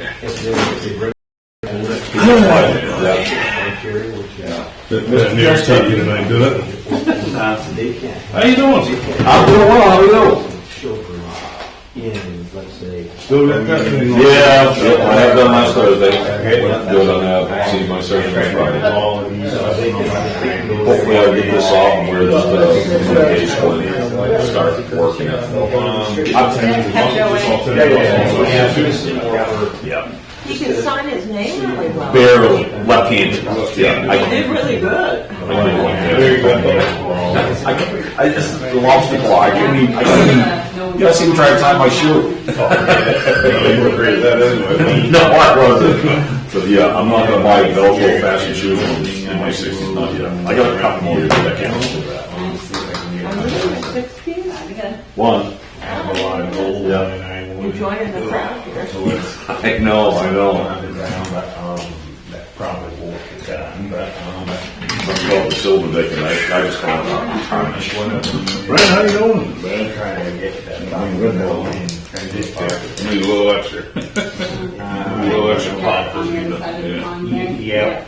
How you doing? I'm doing well. How are you doing? Yeah, I have done last Thursday. Good on that. See my surgeon on Friday. Hopefully I'll get this off and we're just start working it. Yeah. He can sign his name really well. Barely. Left-handed. Yeah. He did really good. Very good. I just, the lobster claw, I couldn't even, you know, I seem to try to tie my shoe. You were great at that anyway. No, I wasn't. So yeah, I'm not gonna buy Velcro fashion shoes in my 60s, not yet. I got a couple more years that can't do that. One. You're joining the crowd here. I know. That probably won't get done, but Something about the silver bacon, I just found out. Brent, how you doing? Man, trying to get that good though, and trying to get there. Need a little extra. A little extra pot for you. Yeah.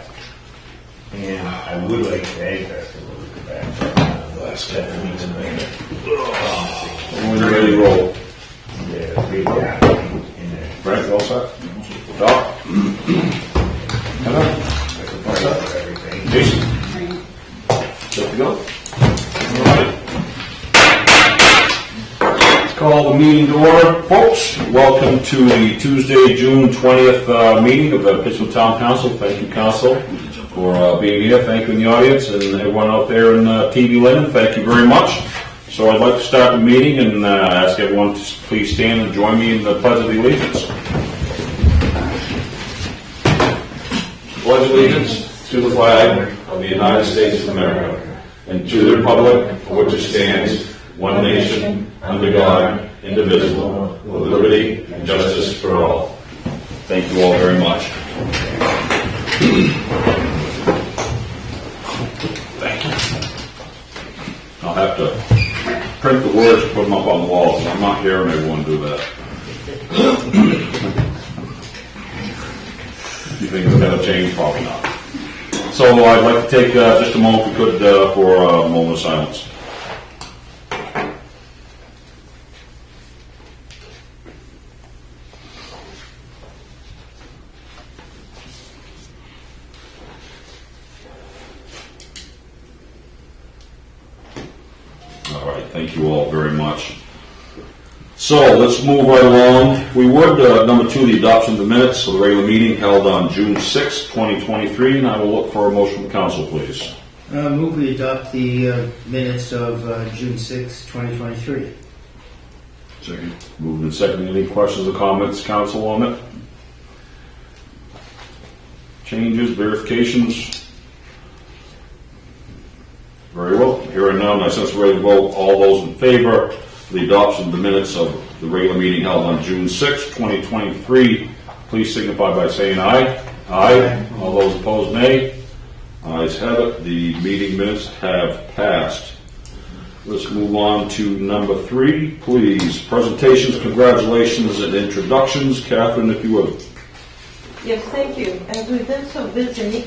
And I would like the egg festival to come back last 7 weeks and then When you're ready to roll. yeah, big guy in there. Brent, all set? Doc? Hello? Everything. Jason? Good to go? Let's call the meeting to order, folks. Welcome to the Tuesday, June 20th meeting of the Pittsfield Town Council. Thank you, Council, for being here. Thank you in the audience and everyone out there in TV land. Thank you very much. So I'd like to start the meeting and ask everyone to please stand and join me in the Pledge of Allegiance. Pledge allegiance to the flag of the United States of America and to the republic for which it stands, one nation, under God, indivisible, with liberty and justice for all. Thank you all very much. Thank you. I'll have to print the words and put them up on the wall, so I'm not hearing everyone do that. You think it's going to change? Probably not. So I'd like to take just a moment, if we could, for a moment of silence. All right, thank you all very much. So let's move right along. We would, number 2, the adoption of the minutes of the regular meeting held on June 6, 2023, and I will look for a motion from council, please. Move we adopt the minutes of June 6, 2023. Second. Moved and seconded. Any questions or comments, council, on it? Changes, verifications? Very well. Hearing none, I sense we're ready to vote. All those in favor of the adoption of the minutes of the regular meeting held on June 6, 2023, please signify by saying aye. Aye. All those opposed, nay. Ayes have it. The meeting minutes have passed. Let's move on to number 3, please. Presentations, congratulations, and introductions. Catherine, if you would. Yes, thank you. As we've been so busy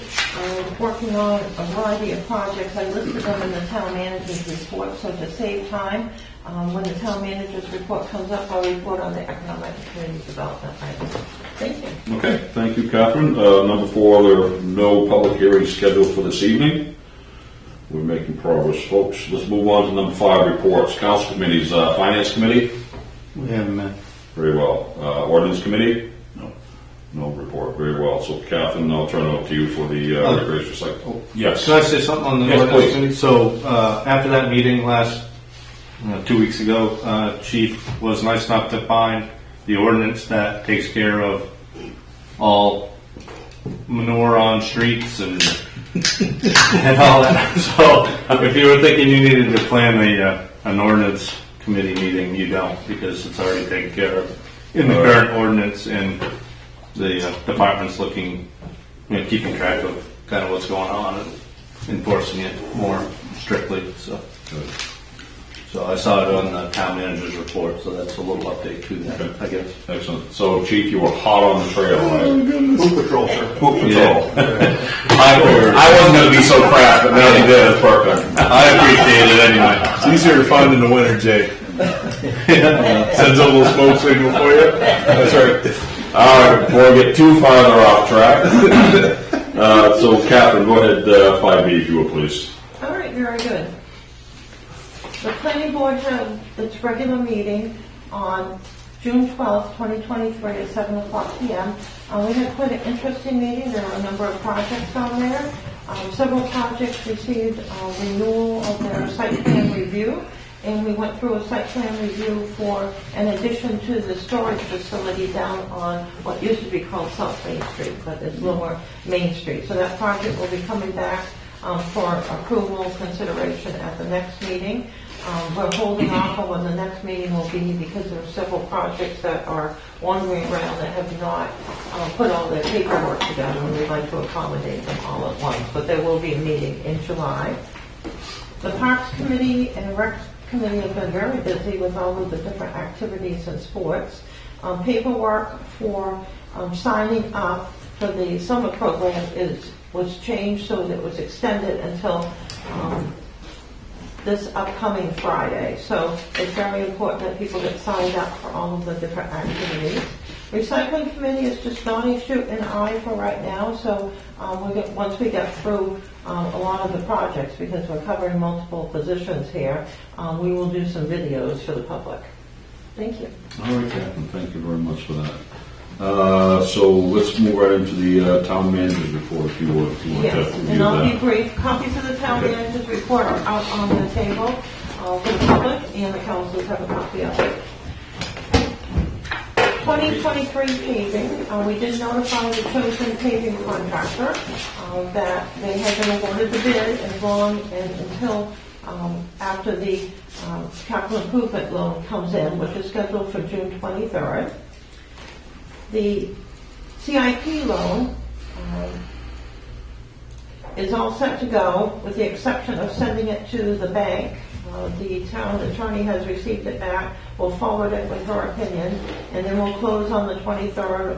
working on a variety of projects, I listed them in the town manager's report, so to save time, when the town manager's report comes up, I'll report on the economic and community development items. Thank you. Okay, thank you, Catherine. Number 4, there are no public hearings scheduled for this evening. We're making progress, folks. Let's move on to number 5, reports. Council committees, Finance Committee? We haven't met. Very well. Ordinance Committee? No report. Very well. So, Catherine, I'll turn it over to you for the recreation cycle. Oh, yes. Can I say something on the Yes, ordinance please. committee? So after that meeting last 2 weeks ago, Chief was nice enough to find the ordinance that takes care of all manure on streets and and all that. So if you were thinking you needed to plan an ordinance committee meeting, you don't, because it's already taken care of in the current ordinance, and the department's looking, keeping track of kind of what's going on and enforcing it more strictly. So So I saw it on the town manager's report, so that's a little update to that, I guess. Excellent. So, Chief, you were hot on the trail, right? Food patrol, sir. Poop patrol. Yeah. I wasn't going to be so crass, but now you did. It's perfect. I appreciate it anyway. It's easier to find in the winter, Jake. Sends a little smoke signal for you. That's right. All right, before we get too farther off track. So, Catherine, go ahead, 5B, if you will, please. All right, very good. The planning board had its regular meeting on June 12th, 2023 at 7 o'clock p.m. We had quite an interesting meeting. There were a number of projects on there. Several projects received renewal of their site plan review, and we went through a site plan review for an addition to the storage facility down on what used to be called South Main Street, but it's Lower Main Street. So that project will be coming back for approval consideration at the next meeting. We're holding off on when the next meeting will be because there are several projects that are wandering around that have not put all their paperwork together, and we'd like to accommodate them all at once. But there will be a meeting in July. The Parks Committee and Rec Committee have been very busy with all of the different activities and sports. Paperwork for signing up for the summer program was changed so that it was extended until this upcoming Friday. So it's very important that people get signed up for all of the different activities. Recycling Committee is just Donnie, Shoot, and I for right now. So once we get through a lot of the projects, because we're covering multiple positions here, we will do some videos for the public. Thank you. All right, Catherine, thank you very much for that. So let's move right into the town manager's report, if you would. If you want to Yes, review and I'll be that. brief. Copies of the town manager's report are out on the table for the public, and the councils have a copy of it. 2023 paving, we did notify the chosen paving contractor that they had been awarded the bid as long and until after the capital improvement loan comes in, which is scheduled for June 23rd. The CIP loan is all set to go, with the exception of sending it to the bank. The town attorney has received it back. We'll forward it with her opinion, and then we'll close on the 23rd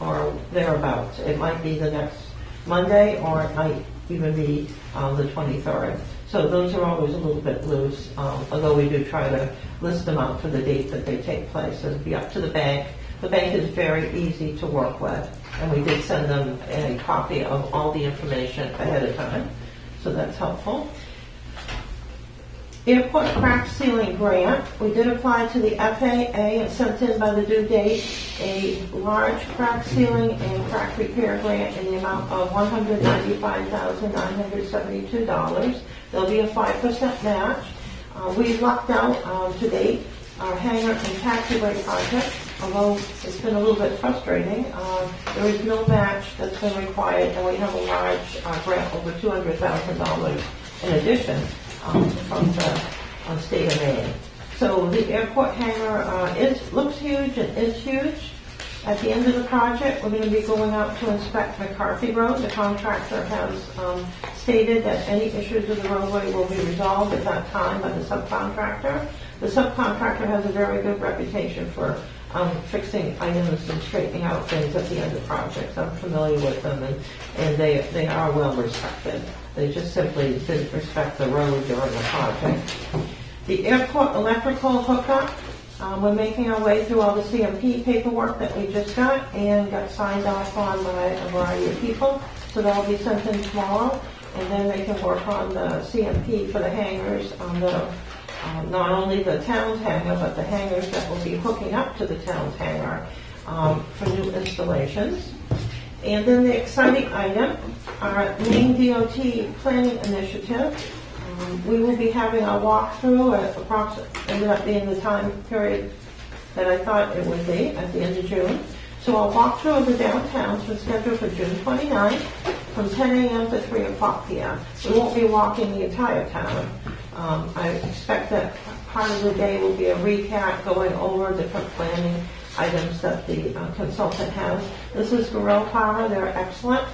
or thereabouts. It might be the next Monday, or it might even be the 23rd. So those are always a little bit loose, although we do try to list them out for the date that they take place. It'll be up to the bank. The bank is very easy to work with, and we did send them a copy of all the information ahead of time, so that's helpful. Airport crack sealing grant, we did apply to the FAA and sent in by the due date a large crack sealing and crack repair grant in the amount of $195,972. There'll be a 5% match. We've lucked out to date our hangar and taxiway project, although it's been a little bit frustrating. There is no match that's been required, and we have a large grant, over $200,000 in addition from the state of Maine. So the airport hangar looks huge and is huge. At the end of the project, we're going to be going out to inspect McCarthy Road. The contractor has stated that any issues with the roadway will be resolved at that time by the subcontractor. The subcontractor has a very good reputation for fixing items and straightening out things at the end of projects. I'm familiar with them, and they are well respected. They just simply didn't respect the road during the project. The airport electrical hookup, we're making our way through all the CMP paperwork that we just got and got signed off on by a variety of people. So that'll be sent in tomorrow, and then they can work on the CMP for the hangars, not only the town's hangar, but the hangars that will be hooking up to the town's hangar for new installations. And then the exciting item, our Maine DOT planning initiative. We will be having our walkthrough at ended up being the time period that I thought it would be, at the end of June. So our walkthrough of the downtown is scheduled for June 29th from 10 a.m. to 3 o'clock p.m. We won't be walking the entire town. I expect that part of the day will be a recap going over different planning items that the consultant has. This is Gorell Power. They're excellent.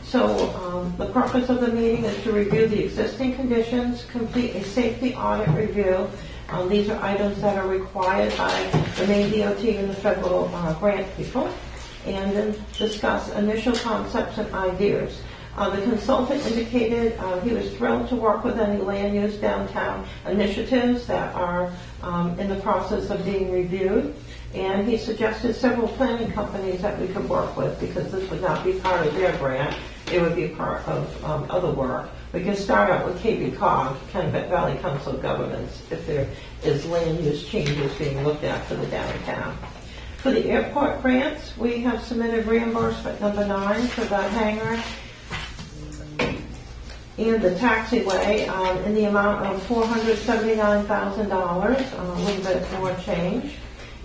So the purpose of the meeting is to review the existing conditions, complete a safety audit review, These are items that are required by the Maine DOT and the federal grant people, and then discuss initial concepts and ideas. The consultant indicated he was thrilled to work with any land use downtown initiatives that are in the process of being reviewed. And he suggested several planning companies that we could work with, because this would not be part of their grant, it would be part of other work. We can start out with KV-COG, Kennebec Valley Council of Governments, if there is land use changes being looked at for the downtown. For the airport grants, we have submitted reimbursement number 9 for the hangar and the taxiway in the amount of $479,000, a little bit more change.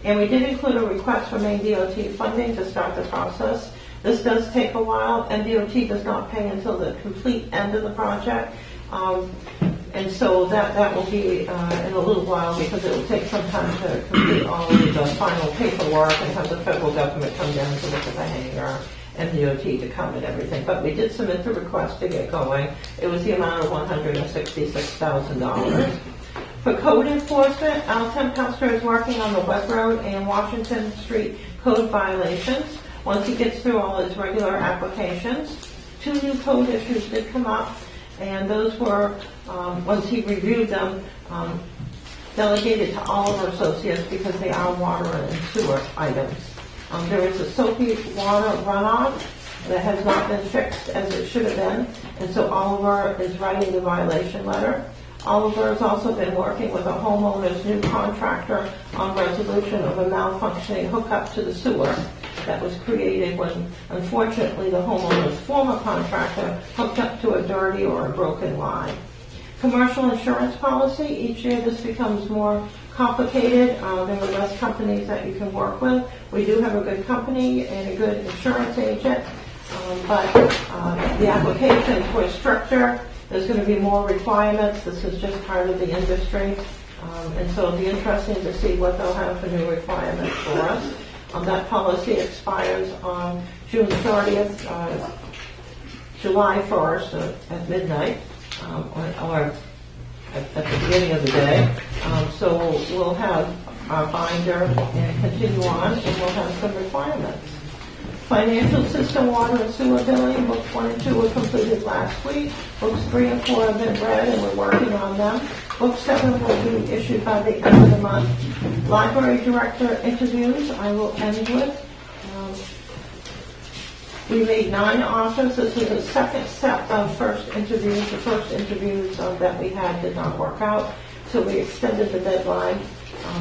And we did include a request for Maine DOT funding to start the process. This does take a while, and DOT does not pay until the complete end of the project. And so that will be in a little while, because it will take some time to complete all of the final paperwork and have the federal government come down to look at the hangar and DOT to come and everything. But we did submit the request to get going. It was the amount of $166,000. For code enforcement, Al Tempester is working on the Webb Road and Washington Street code violations. Once he gets through all his regular applications, 2 new code issues did come up, and those were, once he reviewed them, delegated to Oliver Associates, because they are water and sewer items. There is a soapy water runoff that has not been fixed as it should have been, and so Oliver is writing the violation letter. Oliver has also been working with a homeowner's new contractor on resolution of a malfunctioning hookup to the sewer that was created when, unfortunately, the homeowner's former contractor hooked up to a dirty or a broken line. Commercial insurance policy, each year this becomes more complicated. There are less companies that you can work with. We do have a good company and a good insurance agent, but the applications were stricter. There's going to be more requirements. This is just part of the industry. And so it'll be interesting to see what they'll have for new requirements for us. That policy expires on June 30th, July 1st at midnight, or at the beginning of the day. So we'll have our binder and continue on, and we'll have some requirements. Financial system, water and sewer billing, books 1 and 2 were completed last week. Books 3 and 4 have been read, and we're working on them. Book 7 will be issued by the end of the month. Library director interviews, I will end with. We made 9 offers. This is the second set of first interviews. The first interviews that we had did not work out, so we extended the deadline.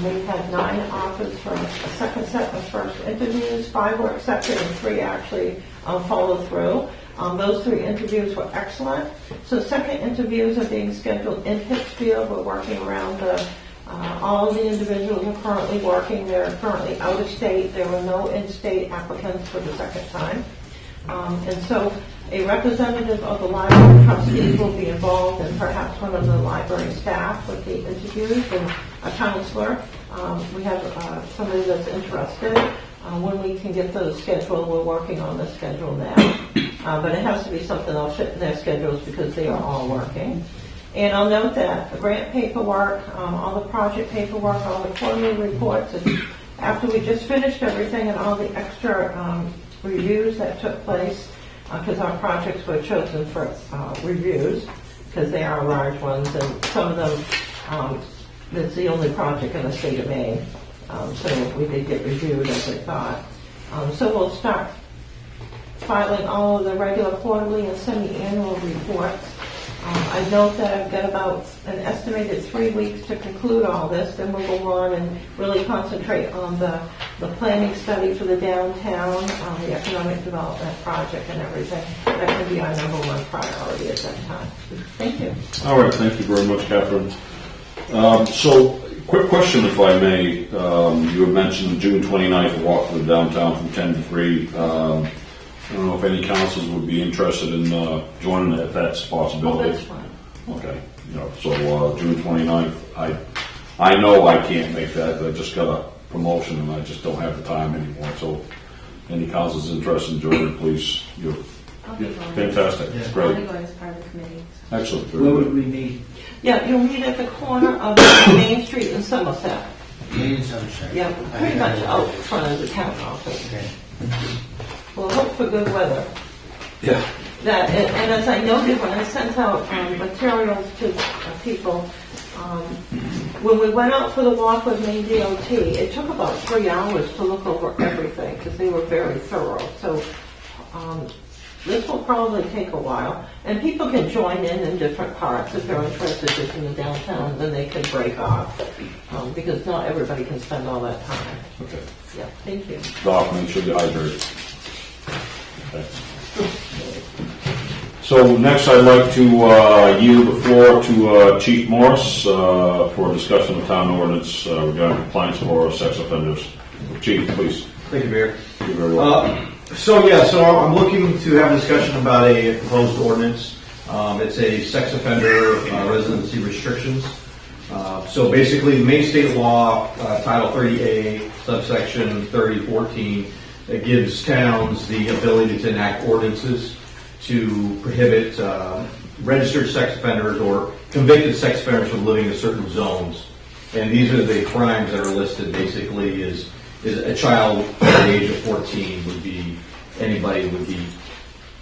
We had 9 offers for a second set of first interviews. 5 were accepted and 3 actually followed through. Those 3 interviews were excellent. So second interviews are being scheduled in Pittsfield. We're working around all of the individuals are currently working. They're currently out of state. There were no in-state applicants for the second time. And so a representative of the library trustees will be involved, and perhaps one of the library staff with the interviews, and a counselor. We have somebody that's interested. When we can get those scheduled, we're working on the schedule now. But it has to be something that'll fit in their schedules, because they are all working. And I'll note that the grant paperwork, all the project paperwork, all the quarterly reports, and after we just finished everything and all the extra reviews that took place, because our projects were chosen for reviews, because they are large ones, and some of them, it's the only project in the state of Maine, so we did get reviewed as I thought. So we'll start filing all of the regular quarterly and semi-annual reports. I note that I've got about an estimated 3 weeks to conclude all this, then we'll go on and really concentrate on the planning study for the downtown, the economic development project and everything. That can be our number 1 priority at that time. Thank you. All right, thank you very much, Catherine. So, quick question, if I may. You had mentioned June 29th, a walk through the downtown from 10 to 3. I don't know if any councils would be interested in joining if that's a possibility. Oh, that's fine. Okay, so June 29th, I know I can't make that. I just got a promotion and I just don't have the time anymore. So, any councils interested in joining, please. I'll be Yeah, going. fantastic, Yeah. I'll great, be going as part of the committee. excellent. very Where good. would we meet? Yeah, you'll meet at the corner of Main Street in Somerset. In Somerset. Yeah, pretty much out front of the town office. Okay. We'll hope for good weather. Yeah. That, and as I noted when I sent out materials to people, when we went out for the walk with Maine DOT, it took about 3 hours to look over everything because they were very thorough. So this will probably take a while. And people can join in different parts if they're interested just in the downtown, then they can break off because not everybody can spend all that time. Okay. Yeah, thank you. Doc, make sure you hydrate. Okay. So next I'd like to yield the floor to Chief Morris for a discussion of town ordinance regarding compliance for sex offenders. Chief, please. Thank you, Mayor. You're very welcome. So I'm looking to have a discussion about a proposed ordinance. It's a sex offender residency restrictions. So basically, the Maine State Law, Title 30A, subsection 3014, that gives towns the ability to enact ordinances to prohibit registered sex offenders or convicted sex offenders from living in certain zones. And these are the crimes that are listed basically is a child at the age of 14 would be, anybody would be,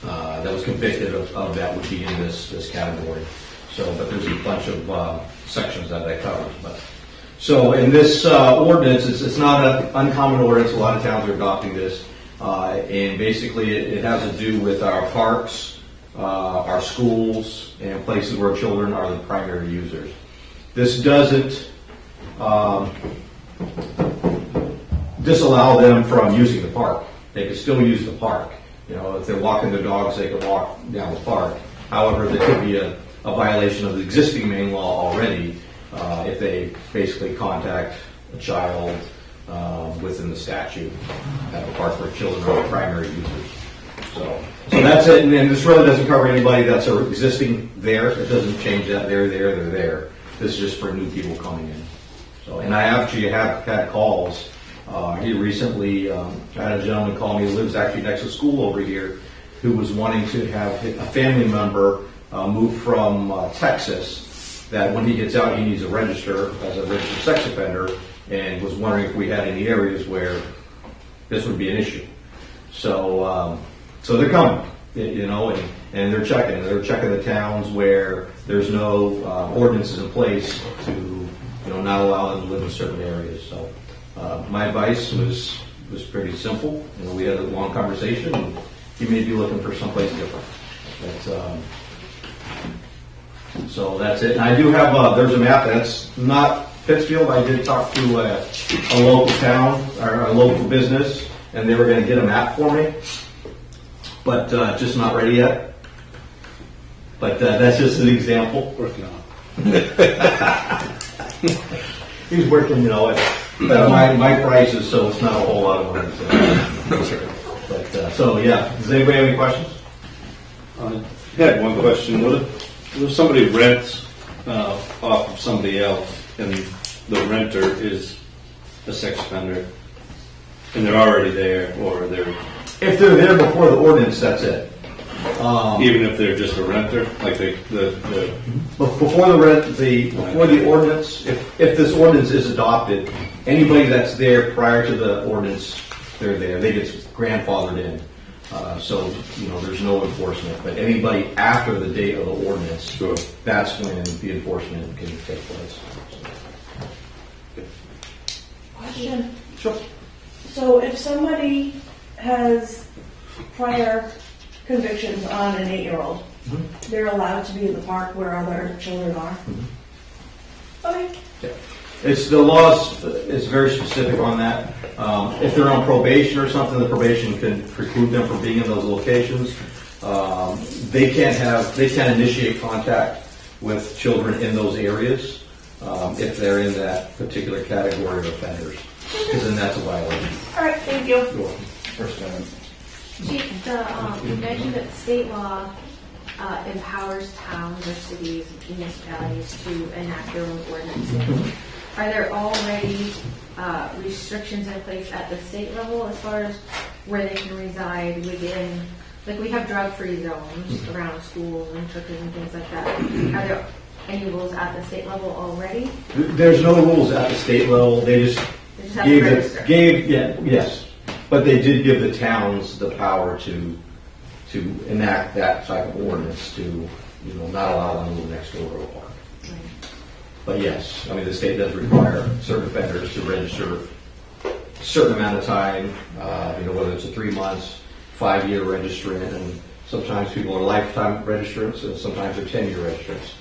that was convicted of that would be in this category. So, but there's a bunch of sections that I covered. But so in this ordinance, it's not an uncommon ordinance. A lot of towns are adopting this. And basically it has to do with our parks, our schools, and places where children are the primary users. This doesn't disallow them from using the park. They can still use the park. You know, if they're walking their dogs, they can walk down the park. However, there could be a violation of the existing Maine law already if they basically contact a child within the statute at the park where children are the primary users. So that's it. And this really doesn't cover anybody that's existing there. It doesn't change that. They're there. This is just for new people coming in. So, and I actually have had calls. He recently had a gentleman call me who lives actually next to school over here who was wanting to have a family member move from Texas, that when he gets out he needs to register as a registered sex offender, and was wondering if we had any areas where this would be an issue. So they're coming, you know, and they're checking. They're checking the towns where there's no ordinances in place to, you know, not allow them to live in certain areas. So my advice was pretty simple. You know, we had a long conversation, and he may be looking for someplace different. But, so that's it. And I do have there's a map that's not Pittsfield. I did talk to a local town or a local business, and they were going to get a map for me, but just not ready yet. But that's just an example. Working on. He's working, you know, at my prices, so it's not a whole lot of money. But so yeah, does anybody have any questions? I had one question. What if somebody rents off of somebody else and the renter is a sex offender and they're already there, or they're If they're there before the ordinance, that's it. even if they're just a renter, like the Before the ordinance, if this ordinance is adopted, anybody that's there prior to the ordinance, they're there. They get grandfathered in. So, you know, there's no enforcement. But anybody after the date of the ordinance, Sure. that's when the enforcement can take place. Question. Sure. So if somebody has prior convictions on an 8-year-old, they're allowed to be in the park where other children are? Okay. It's the laws. It's very specific on that. If they're on probation or something, the probation can preclude them from being in those locations. They can't initiate contact with children in those areas if they're in that particular category of offenders, because then that's a violation. All right, thank you. You're welcome. Chief, you mentioned that state law empowers towns or cities, municipalities to enact their own ordinances. Are there already restrictions in place at the state level as far as where they can reside within like we have drug-free zones around schools and churches and things like that. Are there any rules at the state level already? There's no rules at the state level. They just They just have to register. yes, but they did give the towns the power to enact that type of ordinance to, not allow them to move next door to a park. But yes, I mean, the state does require certain offenders to register a certain amount of time, whether it's a 3 months, 5-year registrant, and sometimes people are lifetime registrants, and sometimes they're 10-year registrants.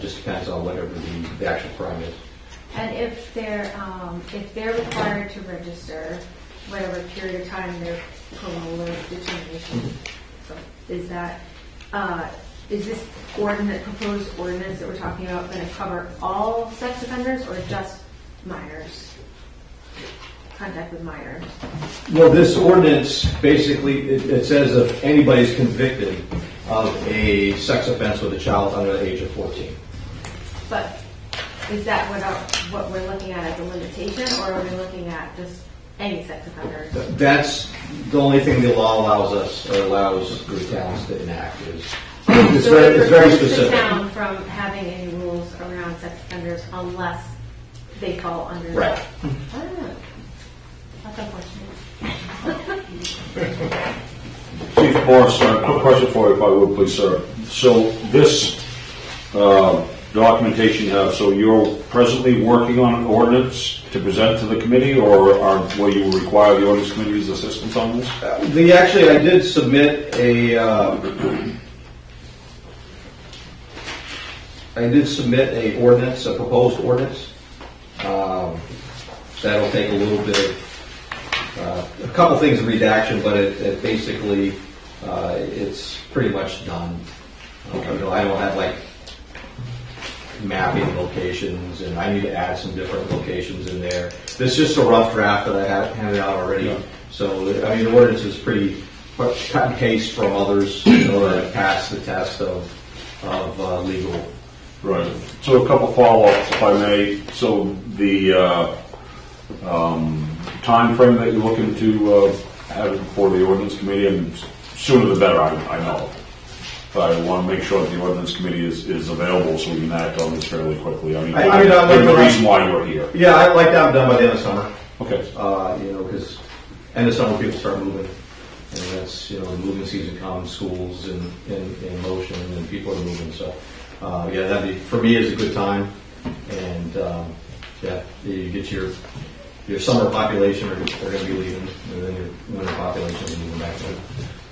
Just depends on whatever the actual crime is. And if they're required to register, whatever period of time their parole or determination, so is this proposed ordinance that we're talking about going to cover all sex offenders or just minors? Contact with minors. Well, this ordinance, basically, it says if anybody's convicted of a sex offense with a child under the age of 14. But is that what we're looking at as a limitation, or are we looking at just any sex offenders? That's the only thing the law allows the towns to enact is. It's very it precludes specific. the town from having any rules around sex offenders unless they fall under Right. that. That's unfortunate. Chief Morris, quick question for you, if I would, please, sir. So this documentation you have, so you're presently working on an ordinance to present to the committee, or will you require the ordinance committee's assistance on this? I did submit a ordinance, a proposed ordinance. That'll take a little bit of, a couple things in redaction, but it basically, it's pretty much done. I don't have like mapping locations, and I need to add some different locations in there. This is just a rough draft that I have handed out already. Yeah. So, I mean, the ordinance is pretty cut and paste from others that pass the test of legal. Right. So a couple follow-ups, if I may. So the time frame that you're looking to have it before the ordinance committee, and sooner the better, I know. But I want to make sure that the ordinance committee is available so we can act on this fairly quickly. I mean, the reason why you're here. Yeah, I'd like to have it done by the end of summer. Okay. Because end of summer people start moving, and that's the moving season comes, schools in motion, and people are moving. So that'd be, for me, is a good time, and you get your summer population are going to be leaving, and then your winter population is moving back in.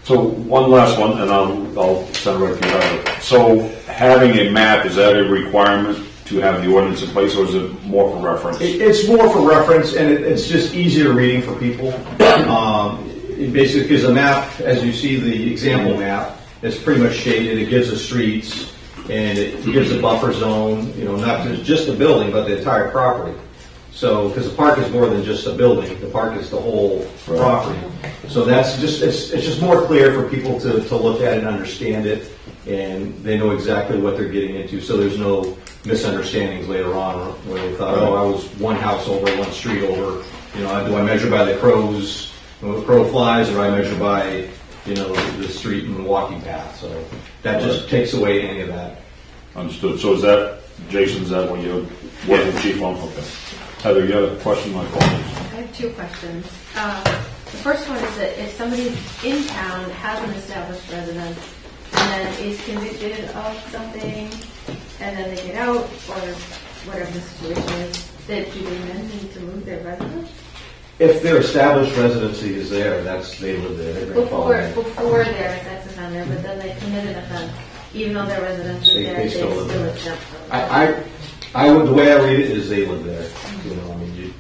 So one last one, and I'll send it right to you. Heather. So having a map, is that a requirement to have the ordinance in place, or is it more for reference? It's more for reference, and it's just easier reading for people. It basically, because the map, as you see the example map, is pretty much shaded. It gives the streets, and it gives a buffer zone, not just the building, but the entire property. So, because the park is more than just a building, the park is the whole property. So that's just, it's just more clear for people to look at it and understand it, and they know exactly what they're getting into, so there's no misunderstandings later on where they thought, I was one house over, one street over, do I measure by the crows, when the crow flies, or do I measure by, the street and the walking path? So that just takes away any of that. Understood. So is that, Jason, is that what you're working with Chief on? Okay. Heather, you had a question, my fault. I have two questions. The first one is that if somebody in town has an established residence and then is convicted of something and then they get out, or whatever the situation is, that do they then need to move their residence? If their established residency is there, they live there. They're going to follow it. Before they're a sex offender, but then they commit an offense, even though their residence is there, they still exempt from it. The way I read it is they live there. You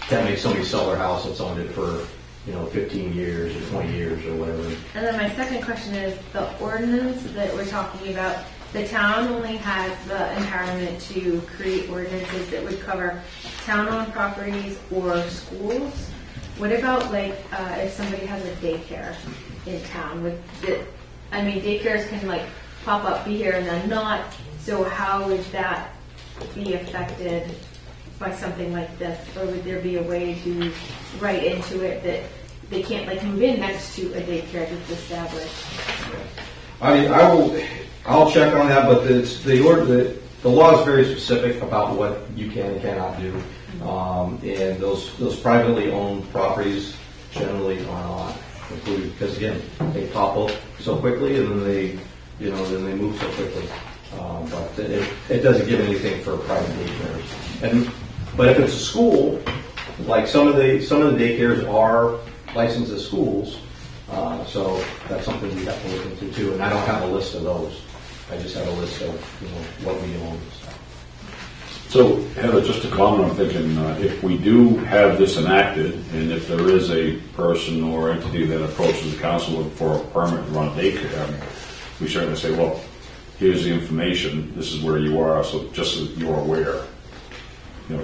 can't make somebody sell their house that's owned it for 15 years or 20 years or whatever. And then my second question is, the ordinance that we're talking about, the town only has the empowerment to create ordinances that would cover town-owned properties or schools. What about if somebody has a daycare in town? Daycares can pop up, be here, and then not. So how would that be affected by something like this? Or would there be a way to write into it that they can't like move in next to a daycare that's established. I'll check on that, but the law is very specific about what you can and cannot do. And those privately owned properties generally are not included, because again, they pop up so quickly and then they move so quickly. But it doesn't give anything for private daycares. But if it's a school, like some of the daycares are licensed as schools, so that's something we have to look into too. And I don't have a list of those. I just have a list of what we own. So, Heather, just a comment, I'm thinking, if we do have this enacted, and if there is a person or entity that approaches the council for a permit to run a daycare, we certainly say, well, here's the information, this is where you are, so just so you're aware.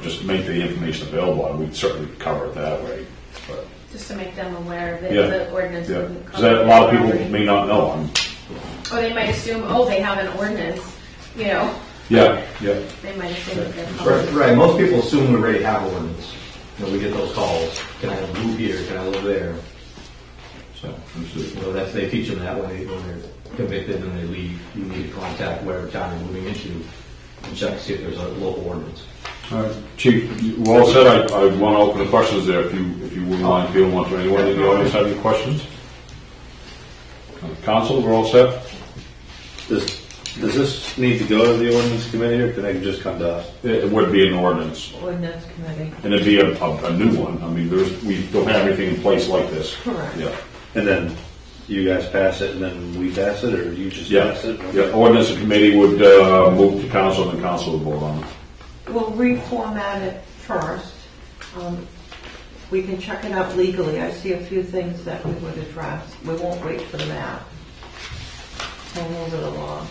Just make the information available, and we'd certainly cover it that way. But, Just to make them aware of it, Yeah. the ordinance yeah, wouldn't because cover a lot of property. people may not know. Or they might assume, they have an ordinance, Yeah, yeah. they might assume that they're covered. Right. Most people assume we already have ordinance. We get those calls. Can I move here? Can I live there? So, They teach them that when they're convicted and they leave. You need to contact whatever town you're moving into and check to see if there's a local ordinance. all right, Chief, well said. I want to open the questions there if you wouldn't mind fielding one to anyone in the audience have any questions. Council, we're all set? Does this need to go to the ordinance committee, or can it just come to us? It would be an ordinance, Ordinance committee. and it'd be a new one. I mean, we don't have anything in place like this. Correct. Yeah, And then you guys pass it, and then we pass it, or you just yeah, pass it? yeah. Ordinance committee would move to council, and council would vote on it. We'll reformat it first. We can check it out legally. I see a few things that we would address. We won't wait for the map. We'll move it along.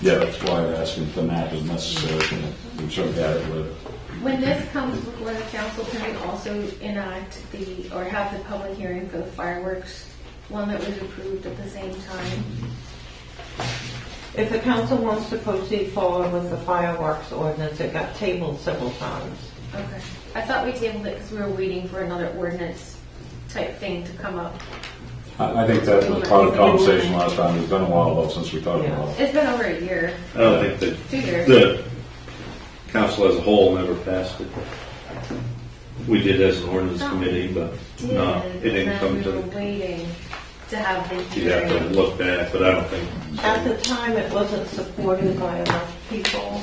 Yeah, that's why I asked if the map is necessary. We certainly add it later. When this comes before the council, can we also enact or have the public hearing for the fireworks one that was approved at the same time? If the council wants to proceed forward with the fireworks ordinance, it got tabled several times. Okay. I thought we tabled it because we were waiting for another ordinance type thing to come up. I think that was part of the conversation last time. It's been a while though since we talked about it. It's been over a year, I don't think 2 years. the council as a whole never passed it. We did as an ordinance committee, but no, it didn't come to We were waiting to have the You'd have to hearing. look back, but I don't think. At the time, it wasn't supported by enough people,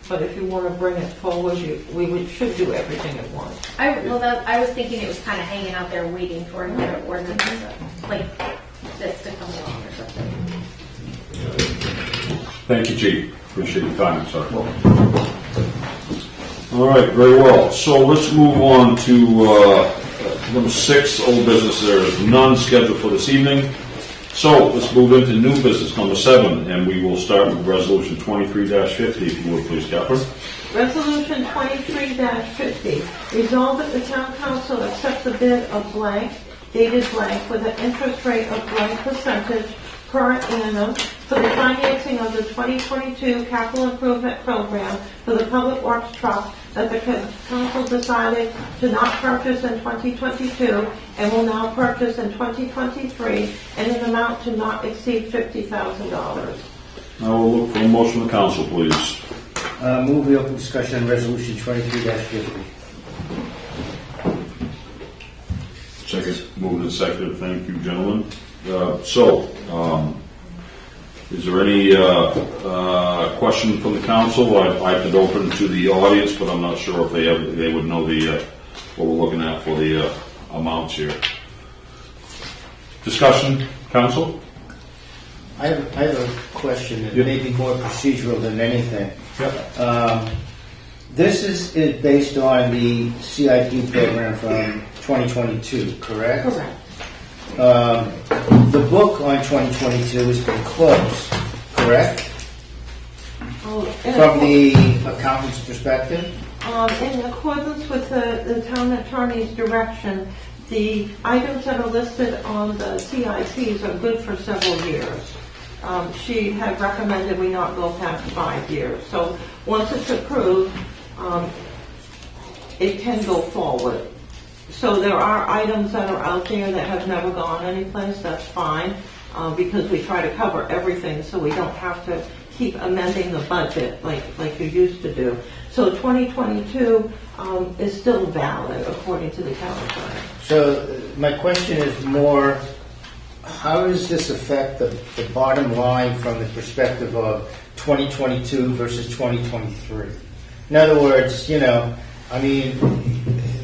but if you want to bring it forward, should do everything at once. I was thinking it was kind of hanging out there waiting for another ordinance like this to come along or something. Thank you, Chief. Appreciate your time, sir. All right, very well. So let's move on to number 6, old business. There is none scheduled for this evening. So let's move into new business, number 7, and we will start with resolution 23-50, if you would, please, Catherine. Resolution 23-50, resolve that the town council accepts the bid of blank, dated blank, with an interest rate of blank percentage per annum for the financing of the 2022 capital improvement program for the Public Works Trust that the council decided to not purchase in 2022 and will now purchase in 2023 in an amount to not exceed $50,000. I will look for a motion of the council, please. Move the open discussion on resolution 23-50. Second. Moved and seconded. Thank you, gentlemen. Is there any question from the council? I'd like it open to the audience, but I'm not sure if they would know what we're looking at for the amounts here. Discussion, council? I have a question that may be more procedural than anything. Yep. This is based on the CIP program from 2022, correct? Correct. The book on 2022 has been closed, correct? From the accountant's perspective? In accordance with the town attorney's direction, the items that are listed on the CIPs are good for several years. She had recommended we not go past 5 years. So once it's approved, it can go forward. So there are items that are out there that have never gone anyplace, that's fine, because we try to cover everything so we don't have to keep amending the budget like you used to do. So 2022 is still valid according to the town attorney. So my question is more, how does this affect the bottom line from the perspective of 2022 versus 2023? In other words, I mean,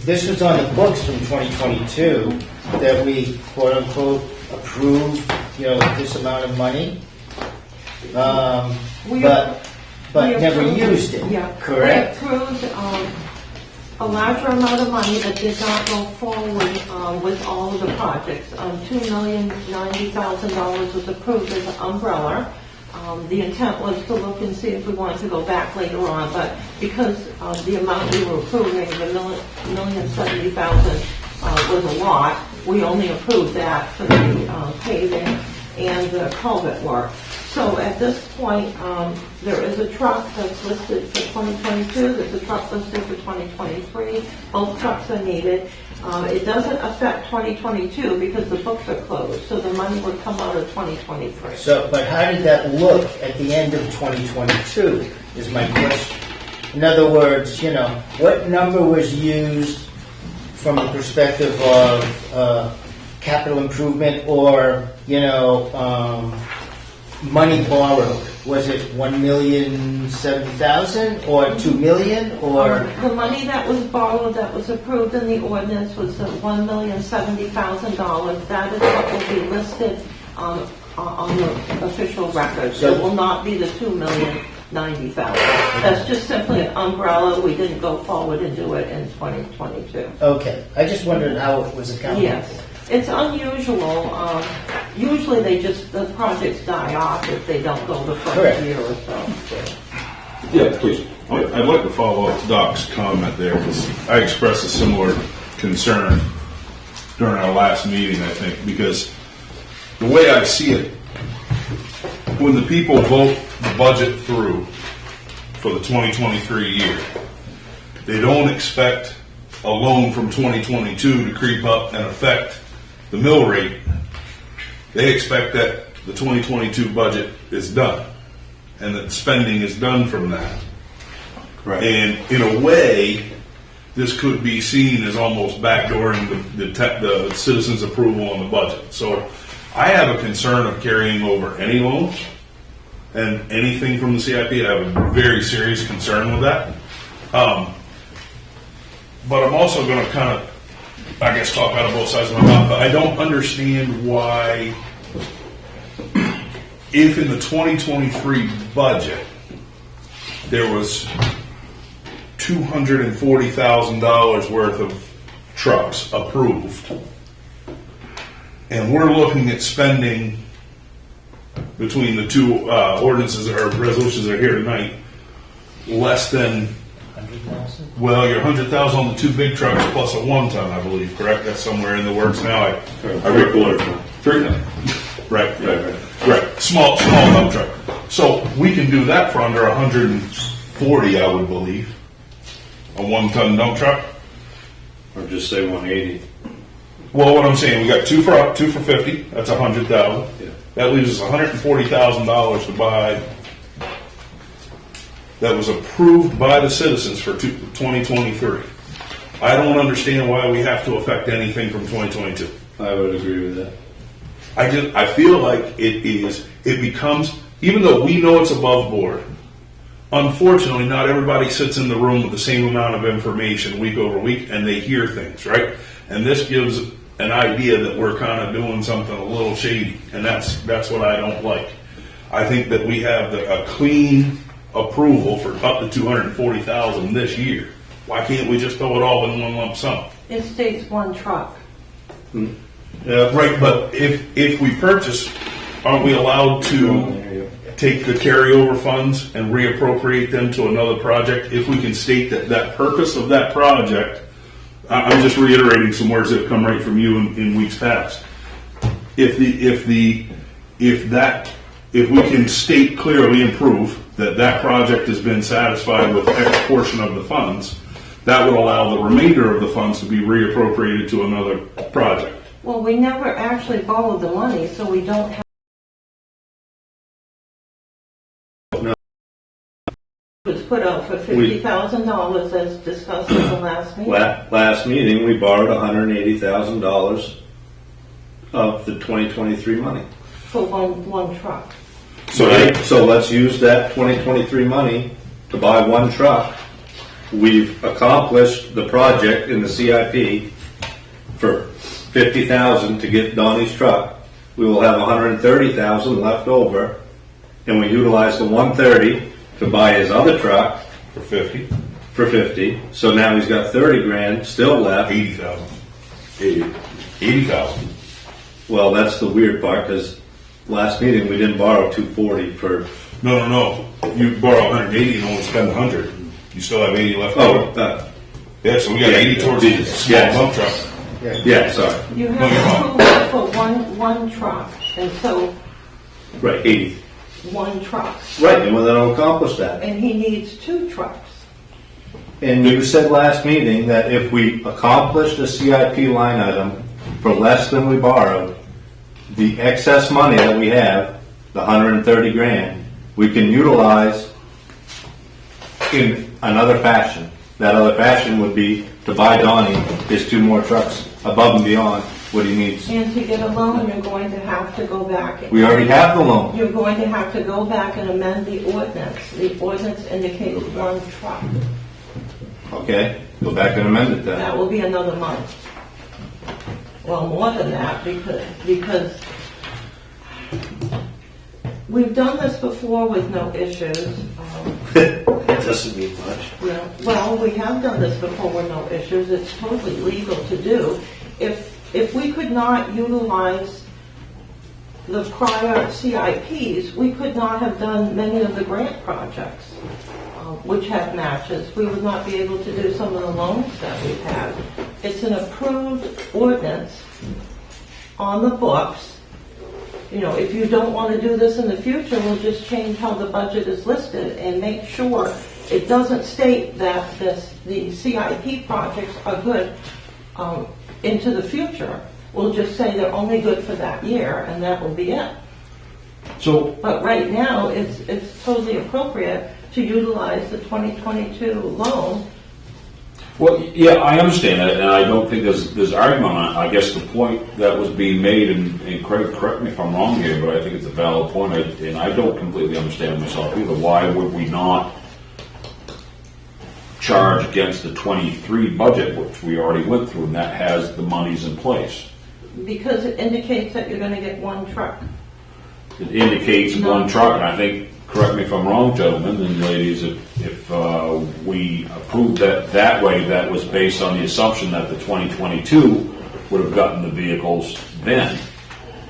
this was on the books from 2022 that we quote unquote approved, this amount of money, but We never approved- used it, Yeah. correct? We approved a larger amount of money that did not go forward with all of the projects. $2,090,000 was approved as an umbrella. The intent was to look and see if we wanted to go back later on, but because the amount we were approving, the $1,070,000 was a lot, we only approved that for the paving and the culvert work. So at this point, there is a truck that's listed for 2022, there's a truck listed for 2023, both trucks are needed. It doesn't affect 2022 because the books are closed, so the money would come out of 2023. So, but how did that look at the end of 2022 is my question. In other words, what number was used from the perspective of capital improvement or, money borrowed? Was it $1,070,000 or $2 million or? The money that was borrowed, that was approved in the ordinance was the $1,070,000. That is what will be listed on the official record. So- It will not be the $2,090,000. That's just simply an umbrella. We didn't go forward and do it in 2022. Okay, I just wondered how it was accounted Yes. for. It's unusual. Usually the projects die off if they don't go the Correct. first year or so. Yeah, please. I'd like to follow up Doc's comment there, because I expressed a similar concern during our last meeting, I think, because the way I see it, when the people vote the budget through for the 2023 year, they don't expect a loan from 2022 to creep up and affect the mill rate. They expect that the 2022 budget is done and that spending is done from that. Right. And in a way, this could be seen as almost backdooring the citizens' approval on the budget. So I have a concern of carrying over any loans and anything from the CIP. I have a very serious concern with that. But I'm also going to kind of, I guess, talk out of both sides of my mouth. But I don't understand why, if in the 2023 budget, there was $240,000 worth of trucks approved, and we're looking at spending between the two ordinances or resolutions that are here tonight less than, 100,000? well, you're 100,000 on the two big trucks plus a 1 ton, I believe, correct? That's somewhere in the works now. I Three-quarter. Right. Small dump truck. So we can do that for under 140, I would believe. A 1 ton dump truck. Or just say 180. Well, what I'm saying, we got two for 50. That's 100,000. Yeah. That leaves us $140,000 to buy. That was approved by the citizens for 2023. I don't understand why we have to affect anything from 2022. I would agree with that. I feel like it becomes, even though we know it's above board, unfortunately not everybody sits in the room with the same amount of information week over week and they hear things, right? And this gives an idea that we're kind of doing something a little shady, and that's what I don't like. I think that we have a clean approval for up to $240,000 this year. Why can't we just throw it all in one lump sum? It states one truck. Yeah, right, but if we purchase, aren't we allowed to take the carryover funds and reappropriate them to another project if we can state that purpose of that project? I'm just reiterating some words that have come right from you in weeks past. If we can state clearly and prove that project has been satisfied with X portion of the funds, that would allow the remainder of the funds to be reappropriated to another project. Well, we never actually borrowed the money, so we don't have. It was put out for $50,000 as discussed at the last meeting. Last meeting, we borrowed $180,000 of the 2023 money. For one truck. So let's use that 2023 money to buy one truck. We've accomplished the project in the CIP for $50,000 to get Donnie's truck. We will have $130,000 left over, and we utilize the $130,000 to buy his other truck For 50? for $50,000. So now he's got $30,000 still left. 80,000. 80,000. Well, that's the weird part, because last meeting we didn't borrow $240 for. No. You borrow 180 and only spend 100. You still have 80 left Oh, over. Yeah, so we got 80 towards the small Yes. dump truck. Yeah, sorry. You No, you're have wrong. approval for one truck, and so Right, 80. one truck. Right, and well, that'll accomplish that. And he needs two trucks. And you said last meeting that if we accomplished a CIP line item for less than we borrowed, the excess money that we have, the $130,000, we can utilize in another fashion. That other fashion would be to buy Donnie his two more trucks above and beyond what he needs. And to get a loan, you're going to have to go back. We already have the loan. You're going to have to go back and amend the ordinance. The ordinance indicates one truck. Okay, go back and amend it then. That will be another month. Well, more than that, because we've done this before with no issues. It doesn't mean much. Yeah, well, we have done this before with no issues. It's totally legal to do. If we could not utilize the prior CIPs, we could not have done many of the grant projects, which have matches. We would not be able to do some of the loans that we've had. It's an approved ordinance on the books. You know, if you don't want to do this in the future, we'll just change how the budget is listed and make sure it doesn't state that the CIP projects are good into the future. We'll just say they're only good for that year, and that will be it. So, But right now, it's totally appropriate to utilize the 2022 loan. well, yeah, I understand that, and I don't think there's argument on it. I guess the point that was being made, and Craig, correct me if I'm wrong here, but I think it's a valid point, and I don't completely understand myself either. Why would we not charge against the 23 budget, which we already went through, and that has the monies in place? Because it indicates that you're going to get one truck. It indicates one truck, and I think, correct me if I'm wrong, gentlemen and ladies, if we approved that way, that was based on the assumption that the 2022 would have gotten the vehicles then.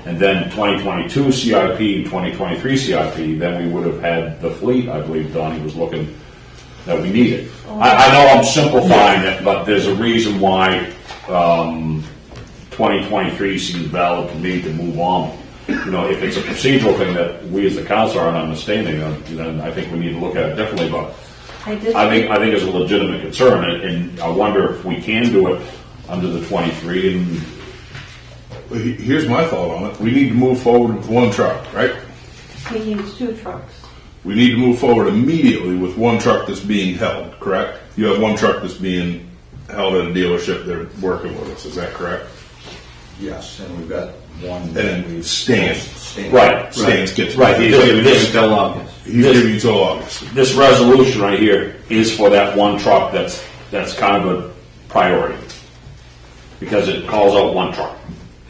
And then 2022 CIP, 2023 CIP, then we would have had the fleet, I believe Donnie was looking, that we needed. I know I'm simplifying it, but there's a reason why 2023 seems valid to me to move on. You know, if it's a procedural thing that we as the council aren't understanding, then I think we need to look at it differently. But I think it's a legitimate concern, and I wonder if we can do it under the 23. And Here's my thought on it. We need to move forward with one truck, right? He needs two trucks. We need to move forward immediately with one truck that's being held, correct? You have one truck that's being held at a dealership. They're working with us. Is that correct? Yes, and we've got one. And then Stan. Right. Stan's gets Right, he's This- giving this- you until August. He's giving you till August. this resolution right here is for that one truck that's kind of a priority because it calls out one truck.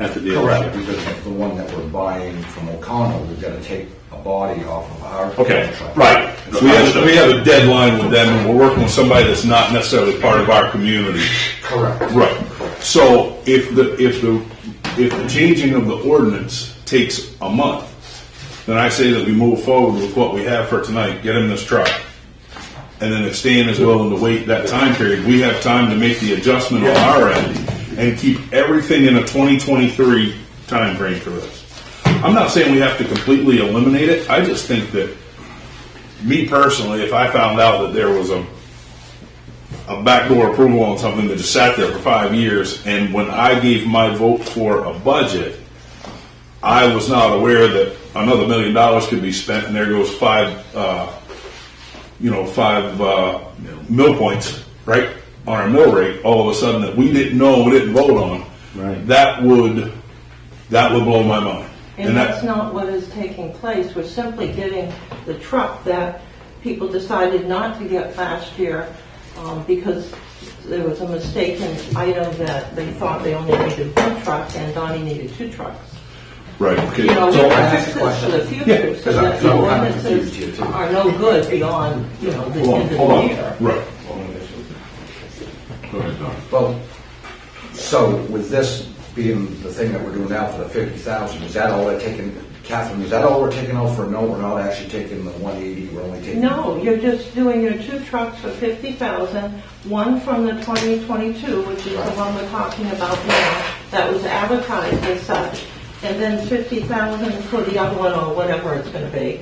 At the Correct, dealership. because the one that we're buying from O'Connell, we've got to take a body off of our Okay, truck. right. We have a deadline with them, and we're working with somebody that's not necessarily part of our community. Correct. Right. So if the changing of the ordinance takes a month, then I say that we move forward with what we have for tonight, get him this truck. And then if Stan is willing to wait that time period, we have time to make the adjustment on our end and keep everything in a 2023 time frame for this. I'm not saying we have to completely eliminate it. I just think that, me personally, if I found out that there was a backdoor approval on something that just sat there for 5 years. And when I gave my vote for a budget, I was not aware that another $1 million could be spent, and there goes five mill points, right, on our mill rate. All of a sudden that we didn't vote on. Right. That would blow my mind. And that's not what is taking place. We're simply getting the truck that people decided not to get last year because there was a mistaken item that they thought they only needed one truck and Donnie needed 2 trucks. Right. Okay. You know, we So, can I fix ask a this for the question? future Yeah, so that the ordinances are no good beyond, the end of the year. Right. Go ahead, Don. Well, so with this being the thing that we're doing now for the 50,000, is that all we're taking, Catherine, is that all we're taking out for, no, we're not actually taking the 180, we're only taking? No, you're just doing your 2 trucks for 50,000, one from the 2022, which is the one we're talking about now, that was advertised as such, and then 50,000 for the other one, or whatever it's going to be.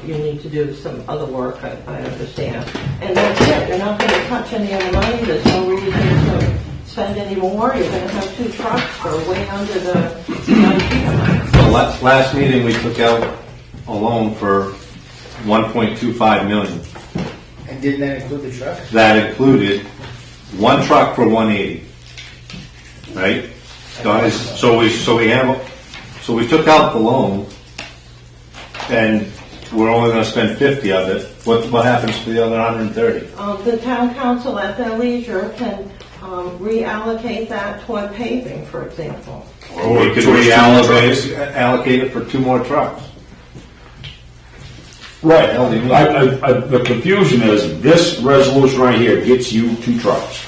You need to do some other work, I understand. And that's it, you're not going to touch any other money, there's no reason to spend any more, you're going to have 2 trucks for way under the CIP. So last meeting, we took out a loan for $1.25 million. And didn't that include the truck? That included 1 truck for 180, right? So we took out the loan, and we're only going to spend 50 of it. What happens to the other 130? The town council at their leisure can reallocate that toward paving, for example. Or we could allocate it for 2 more trucks. Right. The confusion is this resolution right here gets you 2 trucks.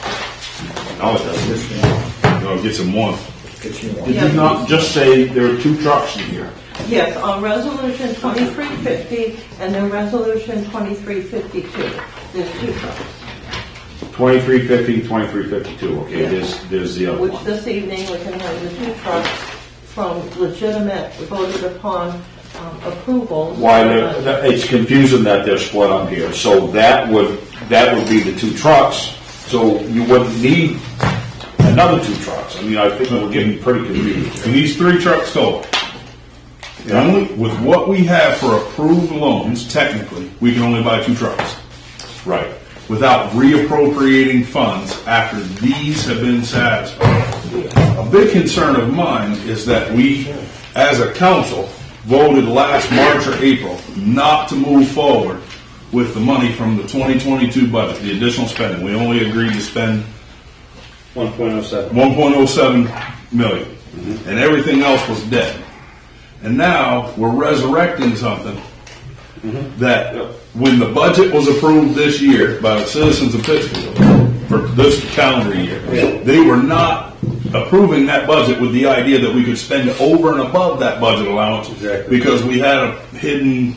No, it doesn't. No, it gets them one. Gets you one. Did you not just say there are 2 trucks in here? Yes, on resolution 2350 and then resolution 2352, there's 2 trucks. 2350, 2352, okay, Yes. there's the other Which one. this evening we can have the 2 trucks from legitimate, voted upon approval. Why, it's confusing that they're split up here, so that would be the 2 trucks, so you wouldn't need another 2 trucks. I mean, I think we're getting pretty confused. And these 3 trucks total. Only with what we have for approved loans, technically, we can only buy 2 trucks. Right. Without reappropriating funds after these have been satisfied. A big concern of mine is that we, as a council, voted last March or April not to move forward with the money from the 2022 budget, the additional spending. We only agreed to spend 1.07. 1.07 million, and everything else was dead. And now we're resurrecting something that when the budget was approved this year by the citizens of Pittsfield for this calendar year, they were not approving that budget with the idea that we could spend over and above that budget allowance because we had a hidden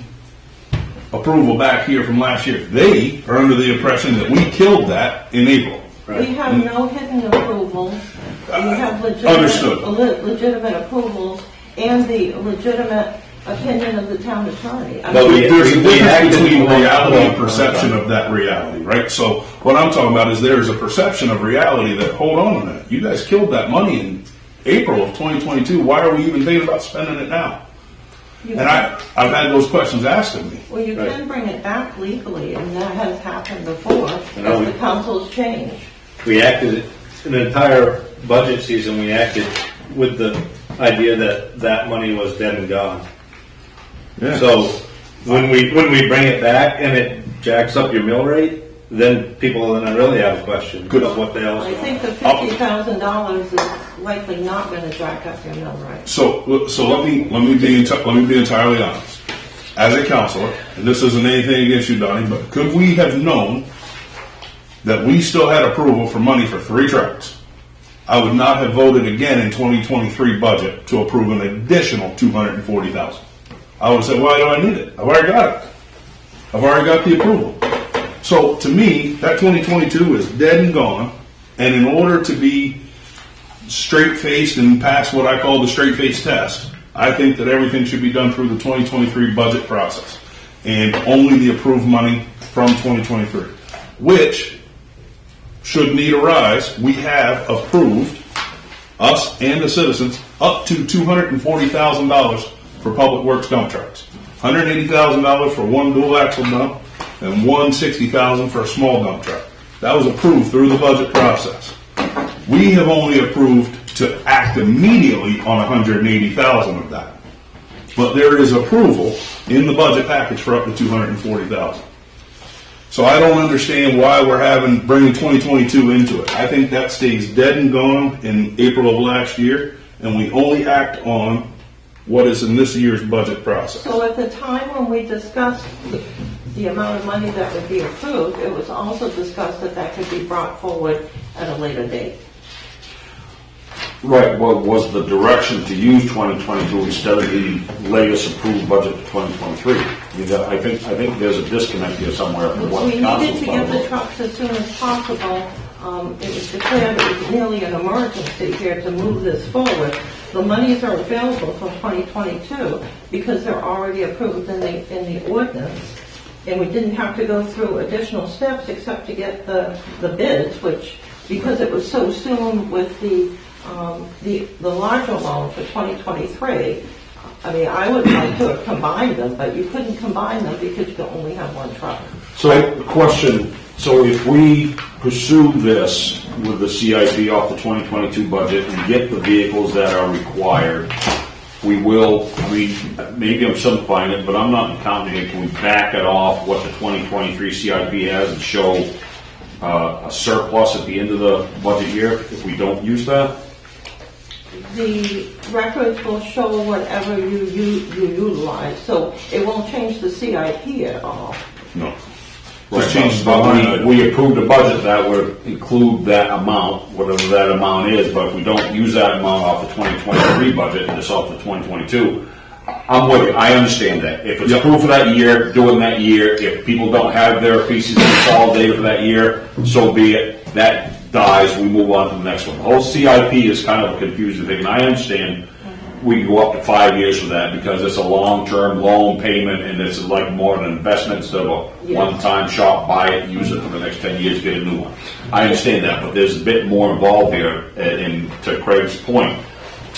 approval back here from last year. They are under the impression that we killed that in April. We have no hidden approval. We have Understood. legitimate approvals and the legitimate opinion of the town attorney. I But mean, There's a difference acted between on- reality and perception of that reality, right? So what I'm talking about is there's a perception of reality that, hold on a minute, you guys killed that money in April of 2022. Why are we even thinking about spending it now? you And I've had those questions asked of me. Well, you can bring it back legally, and that has happened before, know, as the council's changed. We acted, an entire budget season, we acted with the idea that money was dead and gone. So when we bring it back and it jacks up your mill rate, then people are going to really have a question of what the hell I is going think on. the $50,000 is likely not going to jack up your mill rate. So let me be entirely honest. As a counselor, and this isn't anything against you, Donnie, but could we have known that we still had approval for money for 3 trucks? I would not have voted again in 2023 budget to approve an additional $240,000. I would have said, why do I need it? I've already got it. I've already got the approval. So to me, that 2022 is dead and gone. And in order to be straight-faced and pass what I call the straight-face test, I think that everything should be done through the 2023 budget process and only the approved money from 2023, which should need arise, we have approved, us and the citizens, up to $240,000 for public works dump trucks. $180,000 for one dual axle dump and $160,000 for a small dump truck. That was approved through the budget process. We have only approved to act immediately on $180,000 of that. But there is approval in the budget package for up to $240,000. So I don't understand why we're bringing 2022 into it. I think that stays dead and gone in April of last year, and we only act on what is in this year's budget process. So at the time when we discussed the amount of money that would be approved, it was also discussed that that could be brought forward at a later date. Right, well, was the direction to use 2022 instead of the latest approved budget for 2023? I think there's a disconnect here somewhere from what We the council's needed to talking get the about. trucks as soon as possible. It was declared it was nearly an emergency here to move this forward. The monies are available for 2022 because they're already approved in the ordinance. And we didn't have to go through additional steps except to get the bids, which, because it was so soon with the larger loan for 2023, I mean, I would like to have combined them, but you couldn't combine them because you could only have one truck. So, question, so if we pursue this with the CIP off the 2022 budget and get the vehicles that are required, we will, I mean, maybe I'm simplifying it, but I'm not counting it. Can we back it off what the 2023 CIP has and show a surplus at the end of the budget year if we don't use that? The records will show whatever you utilize, so it won't change the CIP at all. No. Just change the But line. we approved a budget that would include that amount, whatever that amount is, but if we don't use that amount off the 2023 budget and it's off the 2022, I'm with you, I understand that. If it's approved for that year, do it in that year. If people don't have their feces consolidated for that year, so be it. That dies, we move on to the next one. The whole CIP is kind of a confusing thing, and I understand we can go up to 5 years for that because it's a long-term loan payment and it's like more of an investment instead of a one-time shop, buy it, use it for the next 10 years, get a new one. I understand that, but there's a bit more involved here, and to Craig's point,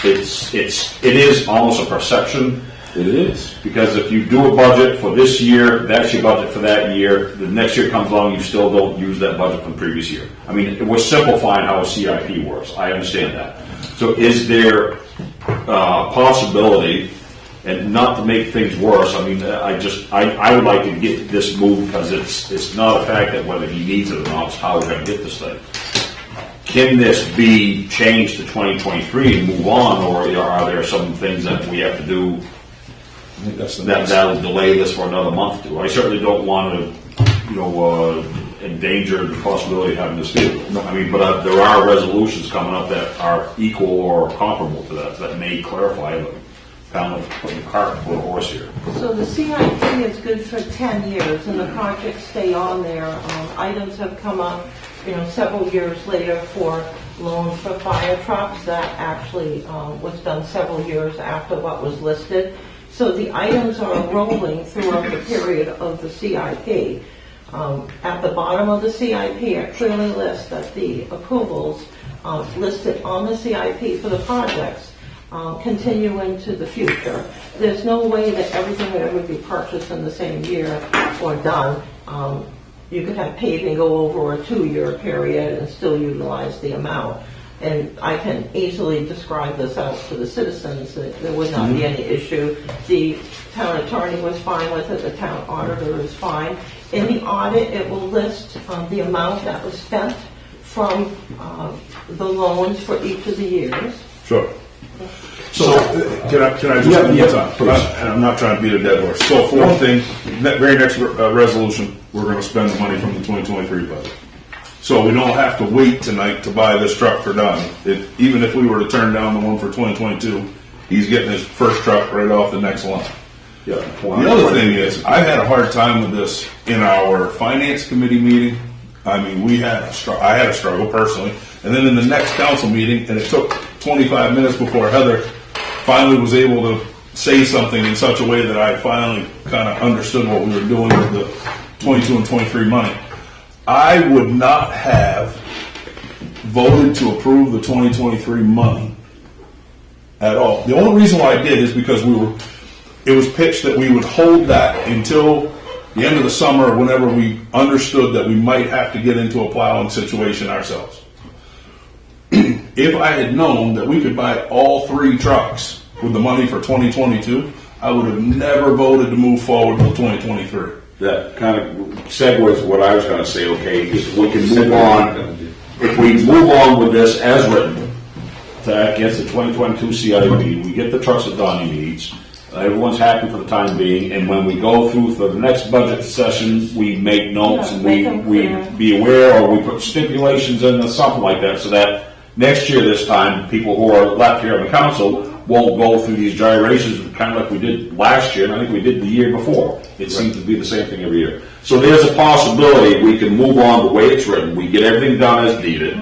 it is almost a perception. It is. Because if you do a budget for this year, that's your budget for that year, the next year comes along, you still don't use that budget from the previous year. I mean, we're simplifying how a CIP works, I understand that. So is there possibility, and not to make things worse, I mean, I would like to get this moved because it's not a fact that whether he needs it or not, it's how we're going to get this thing. Can this be changed to 2023 and move on, or are there some things that we have to do I think that's the that'll delay this for another month or two? I certainly don't want to, endanger the possibility of having this vehicle. I mean, but there are resolutions coming up that are equal or comparable to that may clarify it. Kind of putting the cart before the horse here. So the CIP is good for 10 years, and the projects stay on there. Items have come up, several years later for loans for fire trucks. That actually was done several years after what was listed. So the items are rolling throughout the period of the CIP. At the bottom of the CIP, it clearly lists that the approvals listed on the CIP for the projects continue into the future. There's no way that everything would ever be purchased in the same year or done. You could have paving go over a 2-year period and still utilize the amount. And I can easily describe this out to the citizens. There would not be any issue. The town attorney was fine with it. The town auditor is fine. In the audit, it will list the amount that was spent from the loans for each of the years. Sure. So, can I just, and I'm not trying to beat a dead horse. So for one thing, very next resolution, we're going to spend the money from the 2023 budget. So we don't have to wait tonight to buy this truck for Donnie. Even if we were to turn down the one for 2022, he's getting his first truck right off the next line. Yeah. The other thing is, I had a hard time with this in our finance committee meeting. I mean, I had a struggle personally. And then in the next council meeting, and it took 25 minutes before Heather finally was able to say something in such a way that I finally kind of understood what we were doing with the 22 and 23 money. I would not have voted to approve the 2023 money at all. The only reason why I did is because it was pitched that we would hold that until the end of the summer or whenever we understood that we might have to get into a plowing situation ourselves. If I had known that we could buy all 3 trucks with the money for 2022, I would have never voted to move forward till 2023. That kind of segues what I was gonna say, okay, if we can move on, if we move on with this as written, that gets the 2022 CIP, we get the trucks that Donnie needs, everyone's happy for the time being, and when we go through for the next budget session, we make notes Yeah, and make them we clear. be aware, or we put stipulations in or something like that, so that next year this time, people who are left here on the council won't go through these gyrations, kind of like we did last year, and I think we did the year before. It seems to be the same thing every year. So there's a possibility we can move on the way it's written. We get everything done as needed.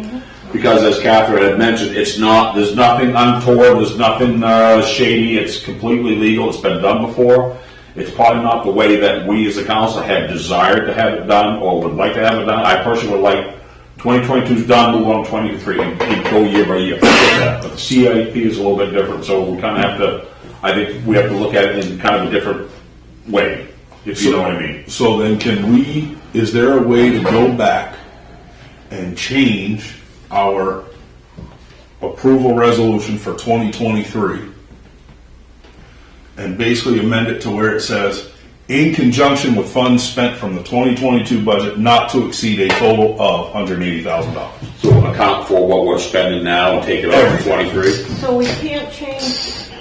Because as Catherine had mentioned, there's nothing untoward, there's nothing shady, it's completely legal, it's been done before. It's probably not the way that we as a council have desired to have it done, or would like to have it done. I personally would like 2022's done, move on to 23, and go year by year. But the CIP is a little bit different, so we kind of have to, I think we have to look at it in kind of a different way, if you know what I mean. So then is there a way to go back and change our approval resolution for 2023 and basically amend it to where it says, in conjunction with funds spent from the 2022 budget not to exceed a total of $180,000. So account for what we're spending now and take it out for 23. So we can't change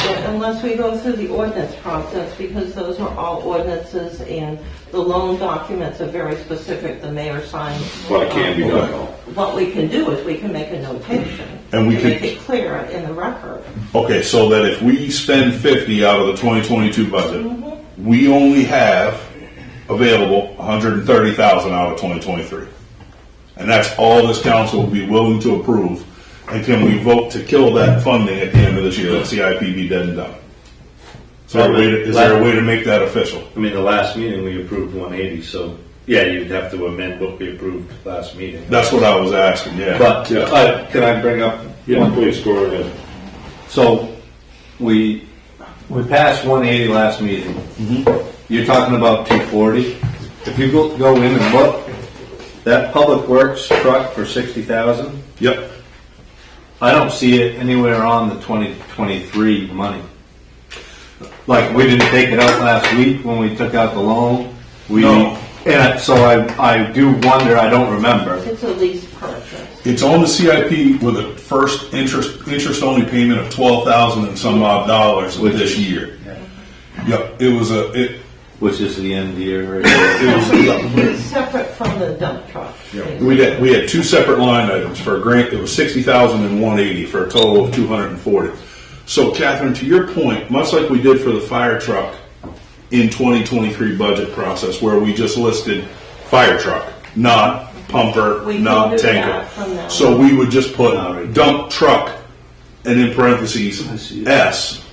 it unless we go through the ordinance process, because those are all ordinances, and the loan documents are very specific, the mayor signs. But it can be done. What we can do is we can make a notation And we to can- make it clear in the record. Okay, so that if we spend 50 out of the 2022 budget, we only have available 130,000 out of 2023. And that's all this council will be willing to approve. And can we vote to kill that funding at the end of this year, let CIP be dead and done? So is there a way to make that official? I mean, the last meeting, we approved 180, so, yeah, you'd have to amend what we approved last meeting. That's what I was asking, yeah. But, can I bring up? Yeah, please, go ahead. So, we passed 180 last meeting. You're talking about 240. If you go in and look, that Public Works truck for 60,000, Yep. I don't see it anywhere on the 2023 money. Like, we didn't take it out last week when we took out the loan. No. And so I do wonder, I don't remember. It's a lease purchase. It's on the CIP with a first interest-only payment of $12,000 and some odd dollars this year. Yep, Which is the end of the year, right? It's separate from the dump truck. we had 2 separate line items for a grant. It was 60,000 and 180 for a total of 240. So, Catherine, to your point, much like we did for the fire truck in 2023 budget process, where we just listed fire truck, not pumper, We can not do tanker. that from now So on. we would just put dump truck and in parentheses S.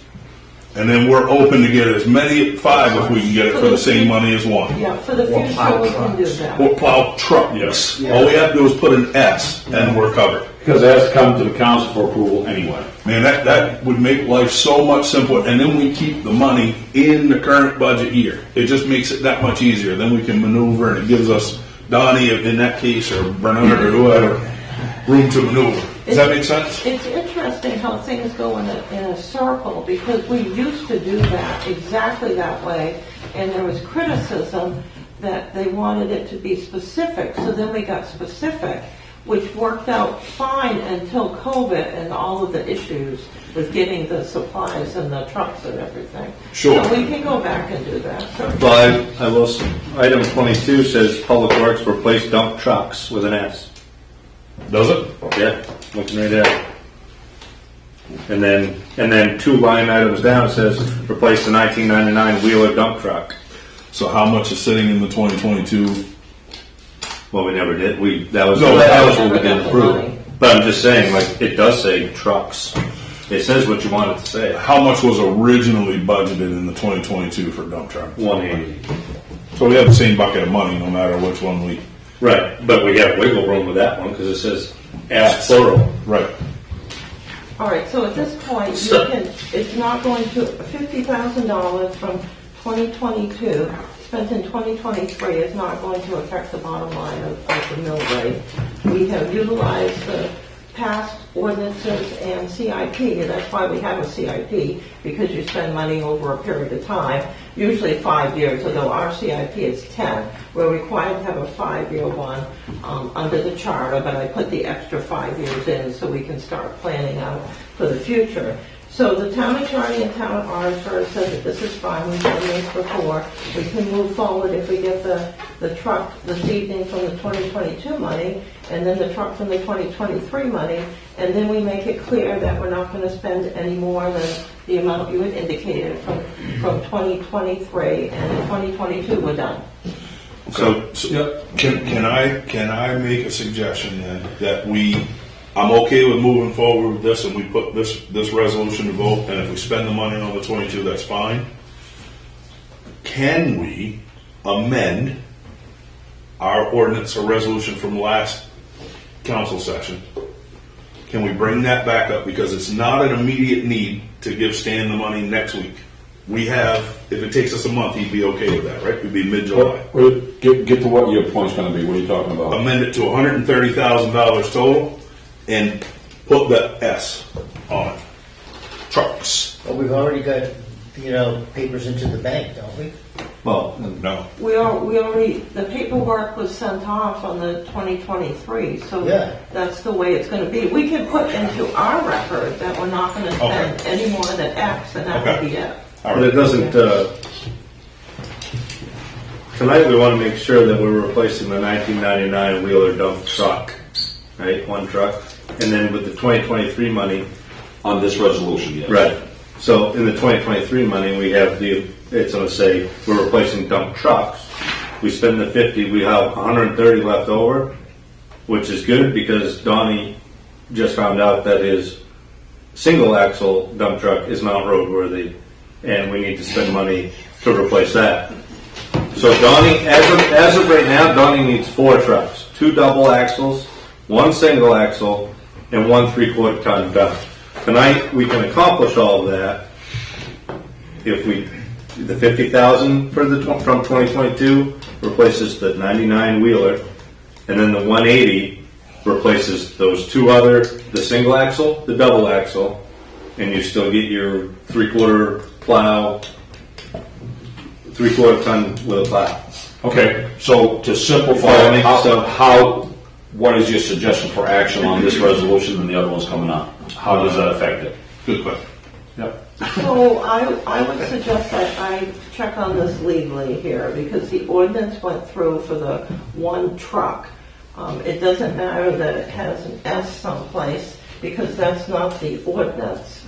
And then we're open to get as many, 5 if we can get it for the same money as 1. Yeah, for the future, we can do that. Or plow trucks. All we have to do is put an S and we're covered. Because it has to come to the council for approval anyway. Man, that would make life so much simpler. And then we keep the money in the current budget year. It just makes it that much easier. Then we can maneuver, and it gives us, Donnie in that case, or Bernard or whoever, room to maneuver. Does that make sense? It's interesting how things go in a circle, because we used to do that exactly that way, and there was criticism that they wanted it to be specific, so then we got specific, which worked out fine until COVID and all of the issues with getting the supplies and the trucks and everything. Sure. So we can go back and do that. Sure. Well, I will, item 22 says Public Works replace dump trucks with an S. Does it? Yeah, looking right at it. And then 2 line items down, it says replace the 1999 Wheeler dump truck. So how much is sitting in the 2022? Well, we never did. That was No, what we Never got didn't the approve. money. But I'm just saying, like, it does say trucks. It says what you want it to say. How much was originally budgeted in the 2022 for dump truck? 180. So we have the same bucket of money no matter which one we... Right, but we have wiggle room with that one because it says Ask plural. Right. All right, so at this point, you can, it's not going to, $50,000 from 2022, spent in 2023, is not going to affect the bottom line of the mill rate. We have utilized the past ordinances and CIP, that's why we have a CIP, because you spend money over a period of time, usually 5 years, although our CIP is 10. We're required to have a 5-year one under the charter, but I put the extra 5 years in so we can start planning out for the future. So the town attorney and town auditor said that this is fine, we've done this before. We can move forward if we get the truck this evening from the 2022 money, and then the truck from the 2023 money, and then we make it clear that we're not going to spend any more than the amount you had indicated from 2023, and in 2022 we're done. So can I make a suggestion then that I'm okay with moving forward with this, and we put this resolution to vote, and if we spend the money on the 22, that's fine. Can we amend our ordinance or resolution from last council session? Can we bring that back up, because it's not an immediate need to give Stan the money next week? We have, if it takes us a month, he'd be okay with that, right? It'd be mid-July. Get to what your point's going to be. What are you talking about? Amend it to $130,000 total and put the S on it. Trucks. But we've already got, papers into the bank, don't we? Well, No. We already, the paperwork was sent off on the 2023, so Yeah. that's the way it's going to be. We can put into our record that we're not going to spend any more than X, and that would be it. but it doesn't, tonight we want to make sure that we're replacing the 1999 Wheeler dump truck, right? One truck. And then with the 2023 money, On this resolution, yes. right. So in the 2023 money, we have it's going to say we're replacing dump trucks. We spend the 50, we have 130 left over, which is good because Donnie just found out that his single axle dump truck is not roadworthy, and we need to spend money to replace that. So Donnie, as of right now, Donnie needs 4 trucks, 2 double axles, 1 single axle, and 1 3/4 ton dump. Tonight, we can accomplish all of that if the 50,000 from 2022 replaces the 99 Wheeler, and then the 180 replaces those 2 other, the single axle, the double axle, and you still get your 3/4 plow, 3/4 ton with a plow. Okay, so to simplify, So- what is your suggestion for action on this resolution and the other one's coming up? How does that affect it? Good question. Yep. So I would suggest that I check on this legally here, because the ordinance went through for the one truck. It doesn't matter that it has an S someplace, because that's not the ordinance.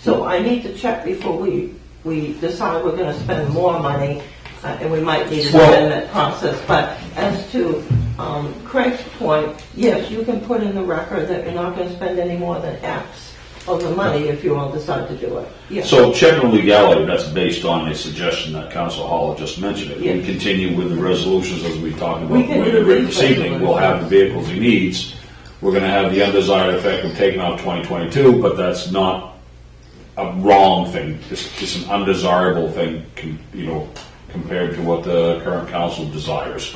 So I need to check before we decide we're going to spend more money, and we might need an amendment process. But as to Craig's point, yes, you can put in the record that you're not going to spend any more than X of the money if you all decide to do it. Yes. So checking legality, that's based on a suggestion that Council Hall just mentioned. If we Yes. continue with the resolutions as we talked about We can do this the evening, we'll have the vehicles he needs. We're going to have the undesired effect of taking out 2022, but that's not a wrong thing. It's an undesirable thing, compared to what the current council desires.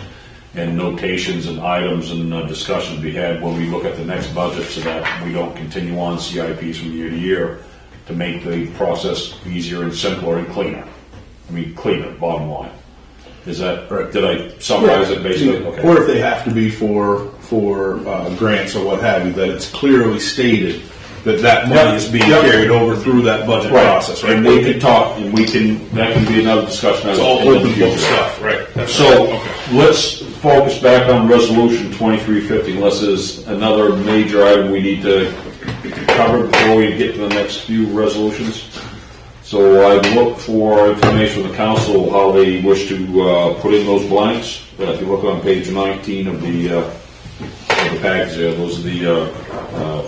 And notations and items and discussions be had when we look at the next budget, so that we don't continue on CIPs from year to year, to make the process easier and simpler and cleaner. Cleaner, bottom line. Is that, Right. did I summarize it basically? Okay. Or if they have to be for grants or what have you, that it's clearly stated that money is being carried over through that budget process, right? And we can talk, and that can be another discussion. It's all open book stuff, right? That's So, okay. let's focus back on resolution 2350, unless there's another major item we need to cover before we get to the next few resolutions. So I'd look for information from the council, how they wish to put in those blanks. If you look on page 19 of the package there, those are the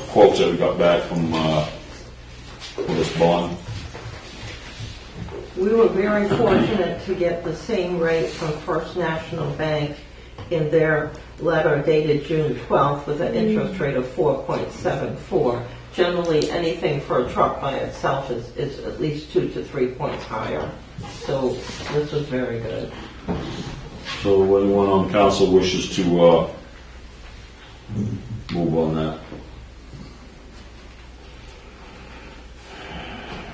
quotes that we got back from for this bond. We were very fortunate to get the same rate from First National Bank, in their letter dated June 12th with an interest rate of 4.74. Generally, anything for a truck by itself is at least 2 to 3 points higher. So this was very good. So anyone on council wishes to move on that?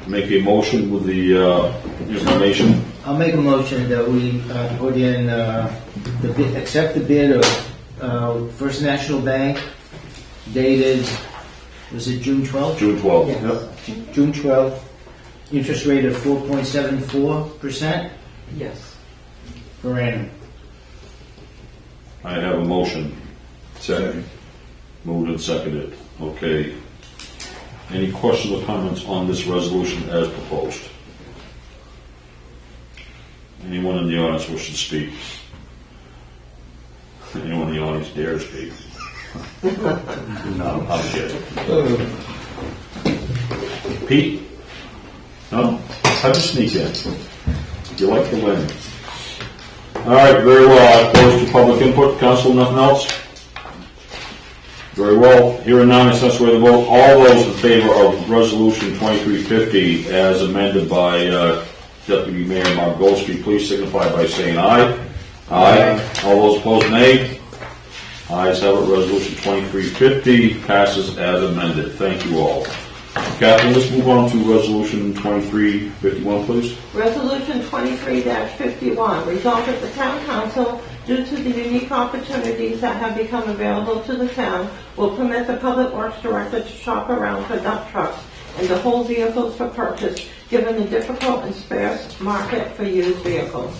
Make a motion with the information. I'll make a motion that we put in the bid, accept the bid of First National Bank dated, was it June 12th? June 12th. Yes. June 12th, interest rate of 4.74% Yes. per annum. I have a motion. Second. Moved and seconded. Okay. Any questions or comments on this resolution as proposed? Anyone in the audience wish to speak? Anyone in the audience dare speak? No, I'm kidding. Pete? No? How'd you sneak in? You like to win. All right, very well. I close to public input. Council, nothing else? Very well. Hearing none, I sense where the vote. All those in favor of Resolution 2350 as amended by Deputy Mayor Margolski, please signify by saying aye. Aye. All those opposed, nay. Ayes have it. Resolution 2350 passes as amended. Thank you all. Catherine, let's move on to Resolution 2351, please. Resolution 23-51, resolved that the Town Council, due to the unique opportunities that have become available to the town, will permit the Public Works Director to shop around for dump trucks and to hold vehicles for purchase, given the difficult and scarce market for used vehicles.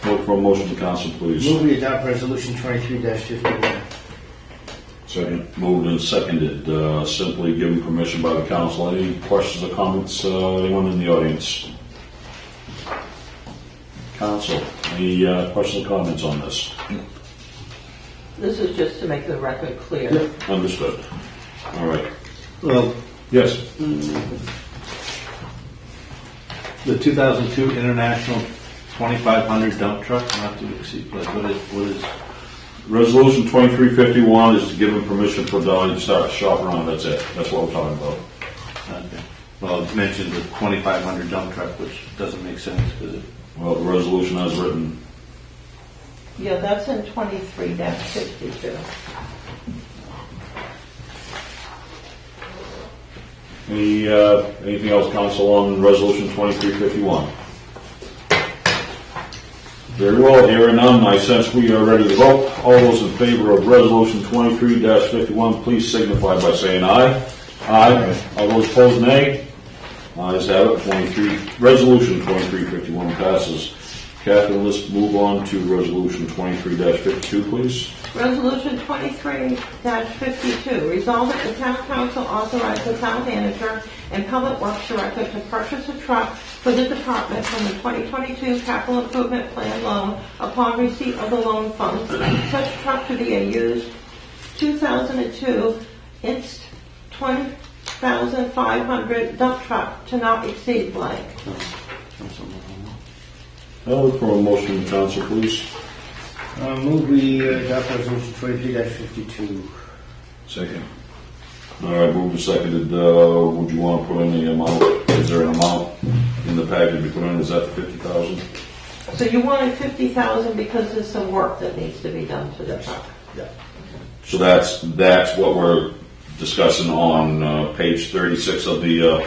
Look for a motion to council, please. Move we adopt resolution 23-51. Second. Moved and seconded. Simply given permission by the council. Any questions or comments? Anyone in the audience? Council, any questions or comments on this? This is just to make the record clear. Understood. All right. Well, Yes. the 2002 International 2500 dump truck, not to exceed, like, what is, Resolution 2351 is given permission for Dolly to start a shop around. That's it. That's what we're talking about. okay. Well, it mentions the 2500 dump truck, which doesn't make sense, because it, Well, the resolution as written. Yeah, that's in 23-52. Anything else, council, on Resolution 2351? Very well, hearing none, I sense we are ready to vote. All those in favor of Resolution 23-51, please signify by saying aye. Aye. All those opposed, nay. Ayes have it. Resolution 2351 passes. Catherine, let's move on to Resolution 23-52, please. Resolution 23-52, resolved that the Town Council authorize the Town Manager and Public Works Director to purchase a truck for the department from the 2022 Capital Improvement Plan loan upon receipt of the loan funds. Such truck to be a used 2002 Inst 20,500 dump truck to not exceed blank. I'll look for a motion, council, please. Move we adopt resolution 23-52. Second. All right, moved and seconded. Would you want to put in the amount? Is there an amount in the package you put in? Is that the 50,000? So you wanted 50,000 because there's some work that needs to be done to the truck. So that's what we're discussing on page 36 of the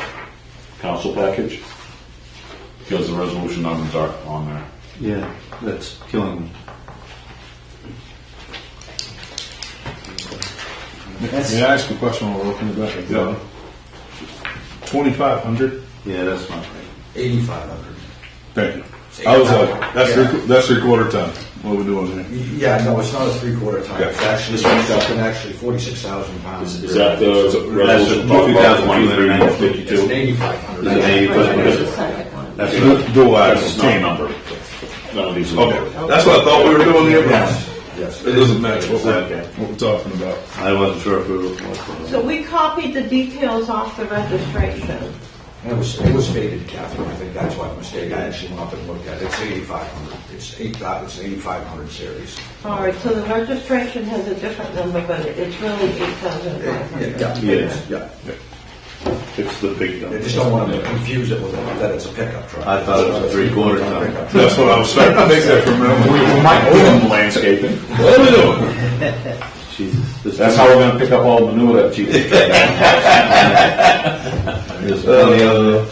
council package? Because the resolution numbers are on there. yeah, that's killing me. May I ask a question while we're looking at that? Yeah. 2,500? Yeah, that's not right. 8,500. Thank you. I was like, that's three-quarter ton. What are we doing here? Yeah, no, it's not a three-quarter ton. Okay. It's actually, it's actually 46,000 pounds. Is that the That's resolution the 2352? It's 8,500. Is it 8,500? There's a second one. That's Dual That's axle not a chain. number. None of these are. Okay, that's what I thought we were doing here. Yes, yes. It doesn't match what Okay. we're talking about. I wasn't sure if we were. So we copied the details off the registration. It was faded, Catherine, I think that's why the mistake, I actually went up and looked at it, it's 8,500, it's 8,500 series. All right, so the registration has a different number, but it's really 8,500. Yeah. It's the big They number. just don't want to confuse it with that it's a pickup truck. I thought it was a three-quarter ton. That's what I was starting to think that from We memory. might owe them landscaping. What are we doing? Jesus. That's how we're gonna pick up all the manure that chief. There's plenty of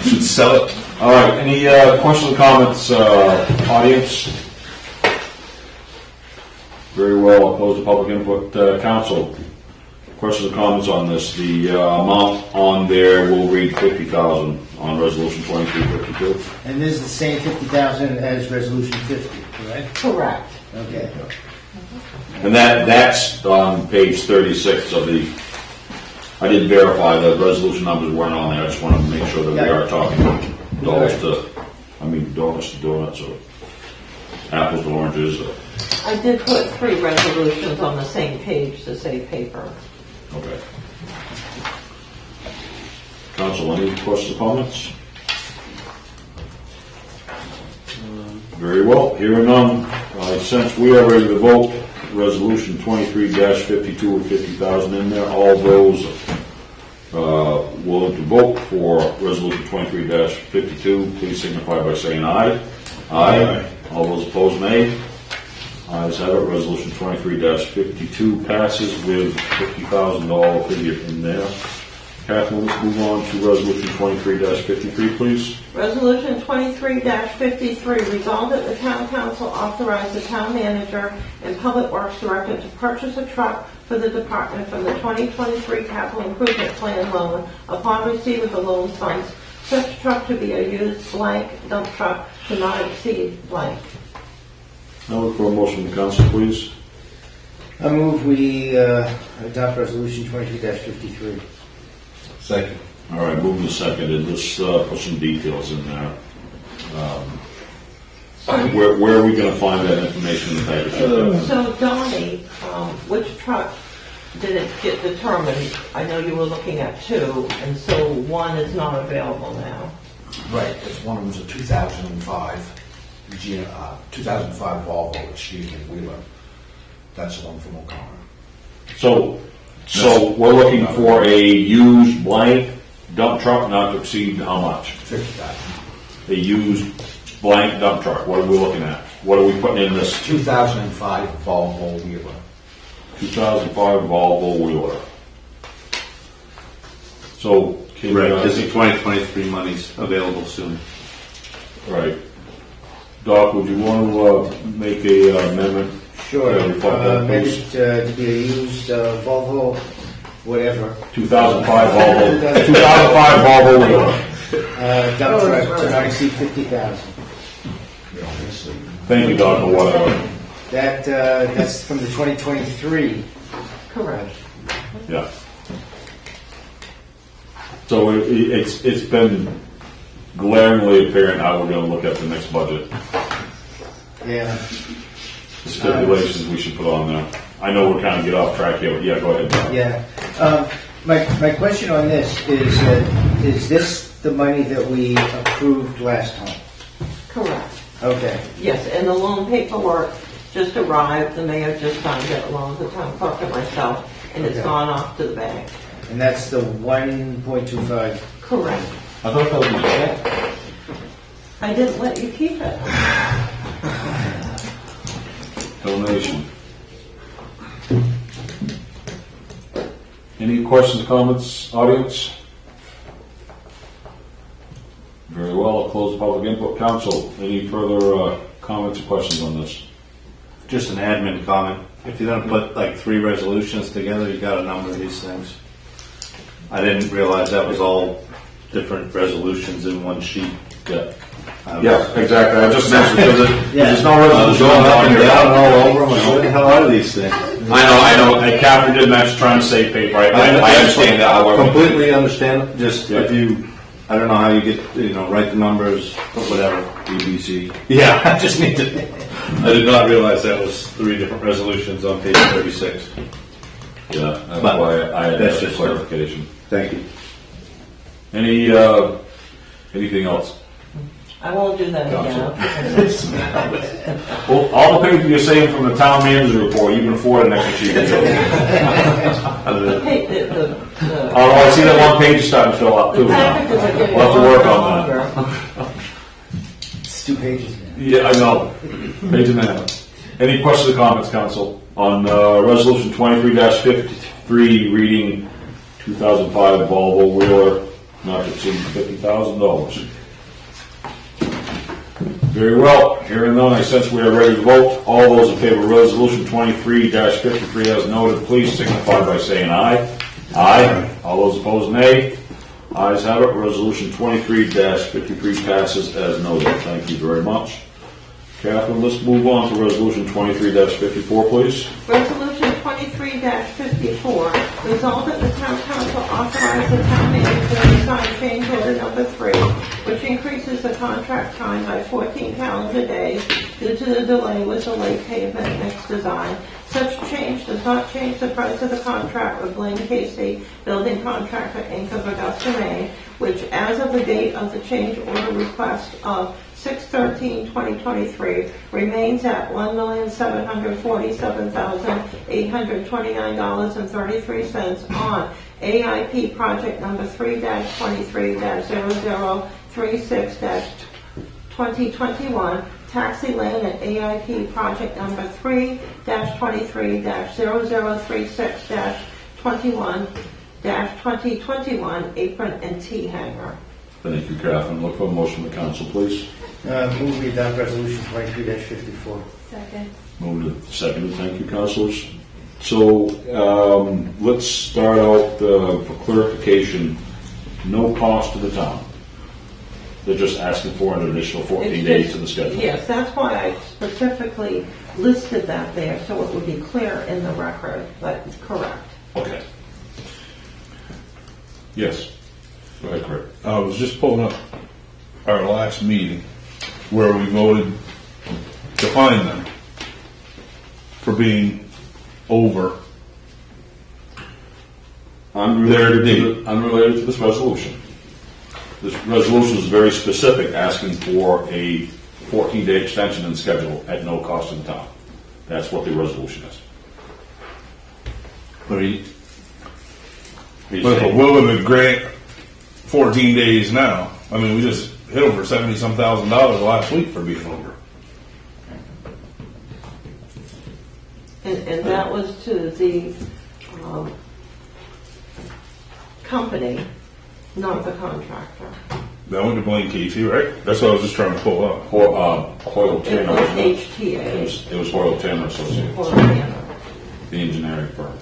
Should sell it. All right, any questions or comments, audience? Very well, I'll close the public input. Council, questions or comments on this? The amount on there will read 50,000 on resolution 2352. And this is the same 50,000 as resolution 50, correct? Correct. Okay. And that's on page 36 of the, I didn't verify the resolution numbers weren't on there, I just wanted to make sure that we are talking dollars to donuts, or apples to oranges, or, I did put 3 resolutions on the same page to save paper. okay. Council, any questions or comments? Very well, hearing none, since we are ready to vote, resolution 23-52 with 50,000 in there, all those willing to vote for resolution 23-52, please signify by saying aye. Aye. All those opposed, nay. Ayes have it, resolution 23-52 passes with $50,000 figure in there. Catherine, let's move on to resolution 23-53, please. Resolution 23-53, resolved that the town council authorize the town manager and public works director to purchase a truck for the department from the 2023 capital improvement plan loan upon receipt of the loan funds. Such truck to be a used blank dump truck to not exceed blank. Now look for a motion to council, please. I move we adopt resolution 23-53. second. All right, moved and seconded. Let's put some details in there. Where are we going to find that information in the package? So Donnie, which truck did it get determined? I know you were looking at 2, and so 1 is not available now. Right, it's one of them was a 2005, 2005 Volvo, Wheeler. That's the one from O'Connor. So we're looking for a used blank dump truck not to exceed how much? 50,000. A used blank dump truck. What are we looking at? What are we putting in this 2005 Volvo Wheeler. 2005 Volvo Wheeler? So, can Right, you, because the 2023 money's available soon. right. Doc, would you want to make a amendment? Sure. Yeah, reflect that, Make please. it to be a used Volvo, whatever, 2005 Volvo. 2005 Volvo Wheeler. dump truck to not exceed 50,000. Thank you, Doc, for whatever. That's from the 2023. Correct. Yeah. So it's been glaringly apparent how we're going to look at the next budget. Yeah. The stipulations we should put on there. I know we're kind of get off track here, but yeah, go ahead, Doc. Yeah. My question on this is this the money that we approved last time? Correct. Okay. Yes, and the loan paperwork just arrived. The mayor just signed it along with the town clerk and myself, and it's Okay. gone off to the bank. And that's the 1.25. Correct. I thought that was a check. I didn't let you keep it. Donation. Any questions or comments, audience? Very well, I'll close the public input. Council, any further comments or questions on this? Just an admin comment. If you're gonna put like 3 resolutions together, you gotta number these things. I didn't realize that was all different resolutions in one sheet. Yeah. Yeah, exactly. I just mentioned because there's no I was resolution going up on and here. down and all over them. Like, what the hell are these things? I know. And Catherine did mention trying to save paper. I understand that, however. Completely understand. Just Yeah. if you, I don't know how you get, write the numbers, but whatever, ABC. Yeah. I just need to, I did not realize that was 3 different resolutions on page 36. Yeah, that's But why I had that's that just clarification. Thank you. Anything else? I won't do that again. Well, all the paper you're saying from the town manager report, you can afford an extra sheet. Hey, Oh, I see that one page is starting to fill up too. the packages are getting We'll have to work on longer. It's 2 pages now. Yeah, I know. Page and a half. Any questions or comments, council, on resolution 23-53, reading 2005 Volvo Wheeler, not to exceed $50,000? Very well. Hearing none, I sense we are ready to vote. All those in favor of resolution 23-53 as noted, please signify by saying aye. Aye. All those opposed, nay. Ayes have it. Resolution 23-53 passes as noted. Thank you very much. Catherine, let's move on to resolution 23-54, please. Resolution 23-54, resolved that the town council authorize the town manager to sign change order number 3, which increases the contract time by 14 calendar days due to the delay with the lake pavement mix design. Such change does not change the price of the contract with Blaine Casey, building contractor Inc. of Augusta, Maine, which as of the date of the change order request of 6/13/2023 remains at $1,747,829.33 on AIP project number 3-23-0036-2021, taxi lane at AIP project number 3-23-0036-21-2021 apron and T hanger. Thank you, Catherine. Look for a motion to council, please. Move we adopt resolution 23-54. Second. Moved and seconded. Thank you, councilors. So let's start out for clarification. No cost to the town. They're just asking for an additional 14 It's days just- to the schedule. Yes, that's why I specifically listed that there, so it would be clear in the record, but correct. Okay. Yes. Go ahead, Craig. I was just pulling up our last meeting where we voted to fine them for being over. Unrelated to this resolution. This resolution is very specific, asking for a 14-day extension in schedule at no cost to the town. That's what the resolution is. But He's if saying- we're willing to grant 14 days now, I mean, we just hit them for $70-some thousand last week for being over. And that was to the company, not the contractor. That went to Blaine Casey, right? That's what I was just trying to pull up. Hoyle It Tanner. was wasn't it? HTA. It was Hoyle Tanner Associates, or Hannah. the engineering firm.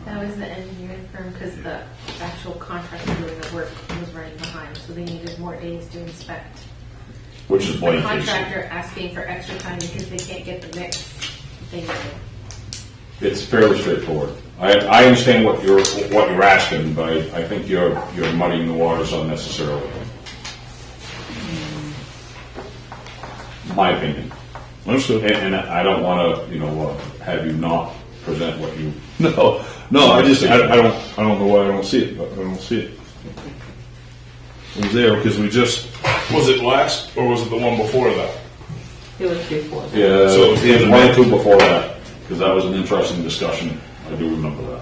That was the engineering firm because the actual contractor doing the work was running behind, so they needed more days to inspect. Which is The Blaine Casey. contractor asking for extra time because they can't get the mix thing ready. It's fairly straightforward. I understand what you're asking, but I think you're muddying the waters unnecessarily. My opinion. Understood. And I don't want to, have you not present what you. No, I don't know why I don't see it, but I don't see it. It was there because was it last or was it the one before that? It was before that. Yeah, So it was one or two before that, because that was an interesting discussion. I do remember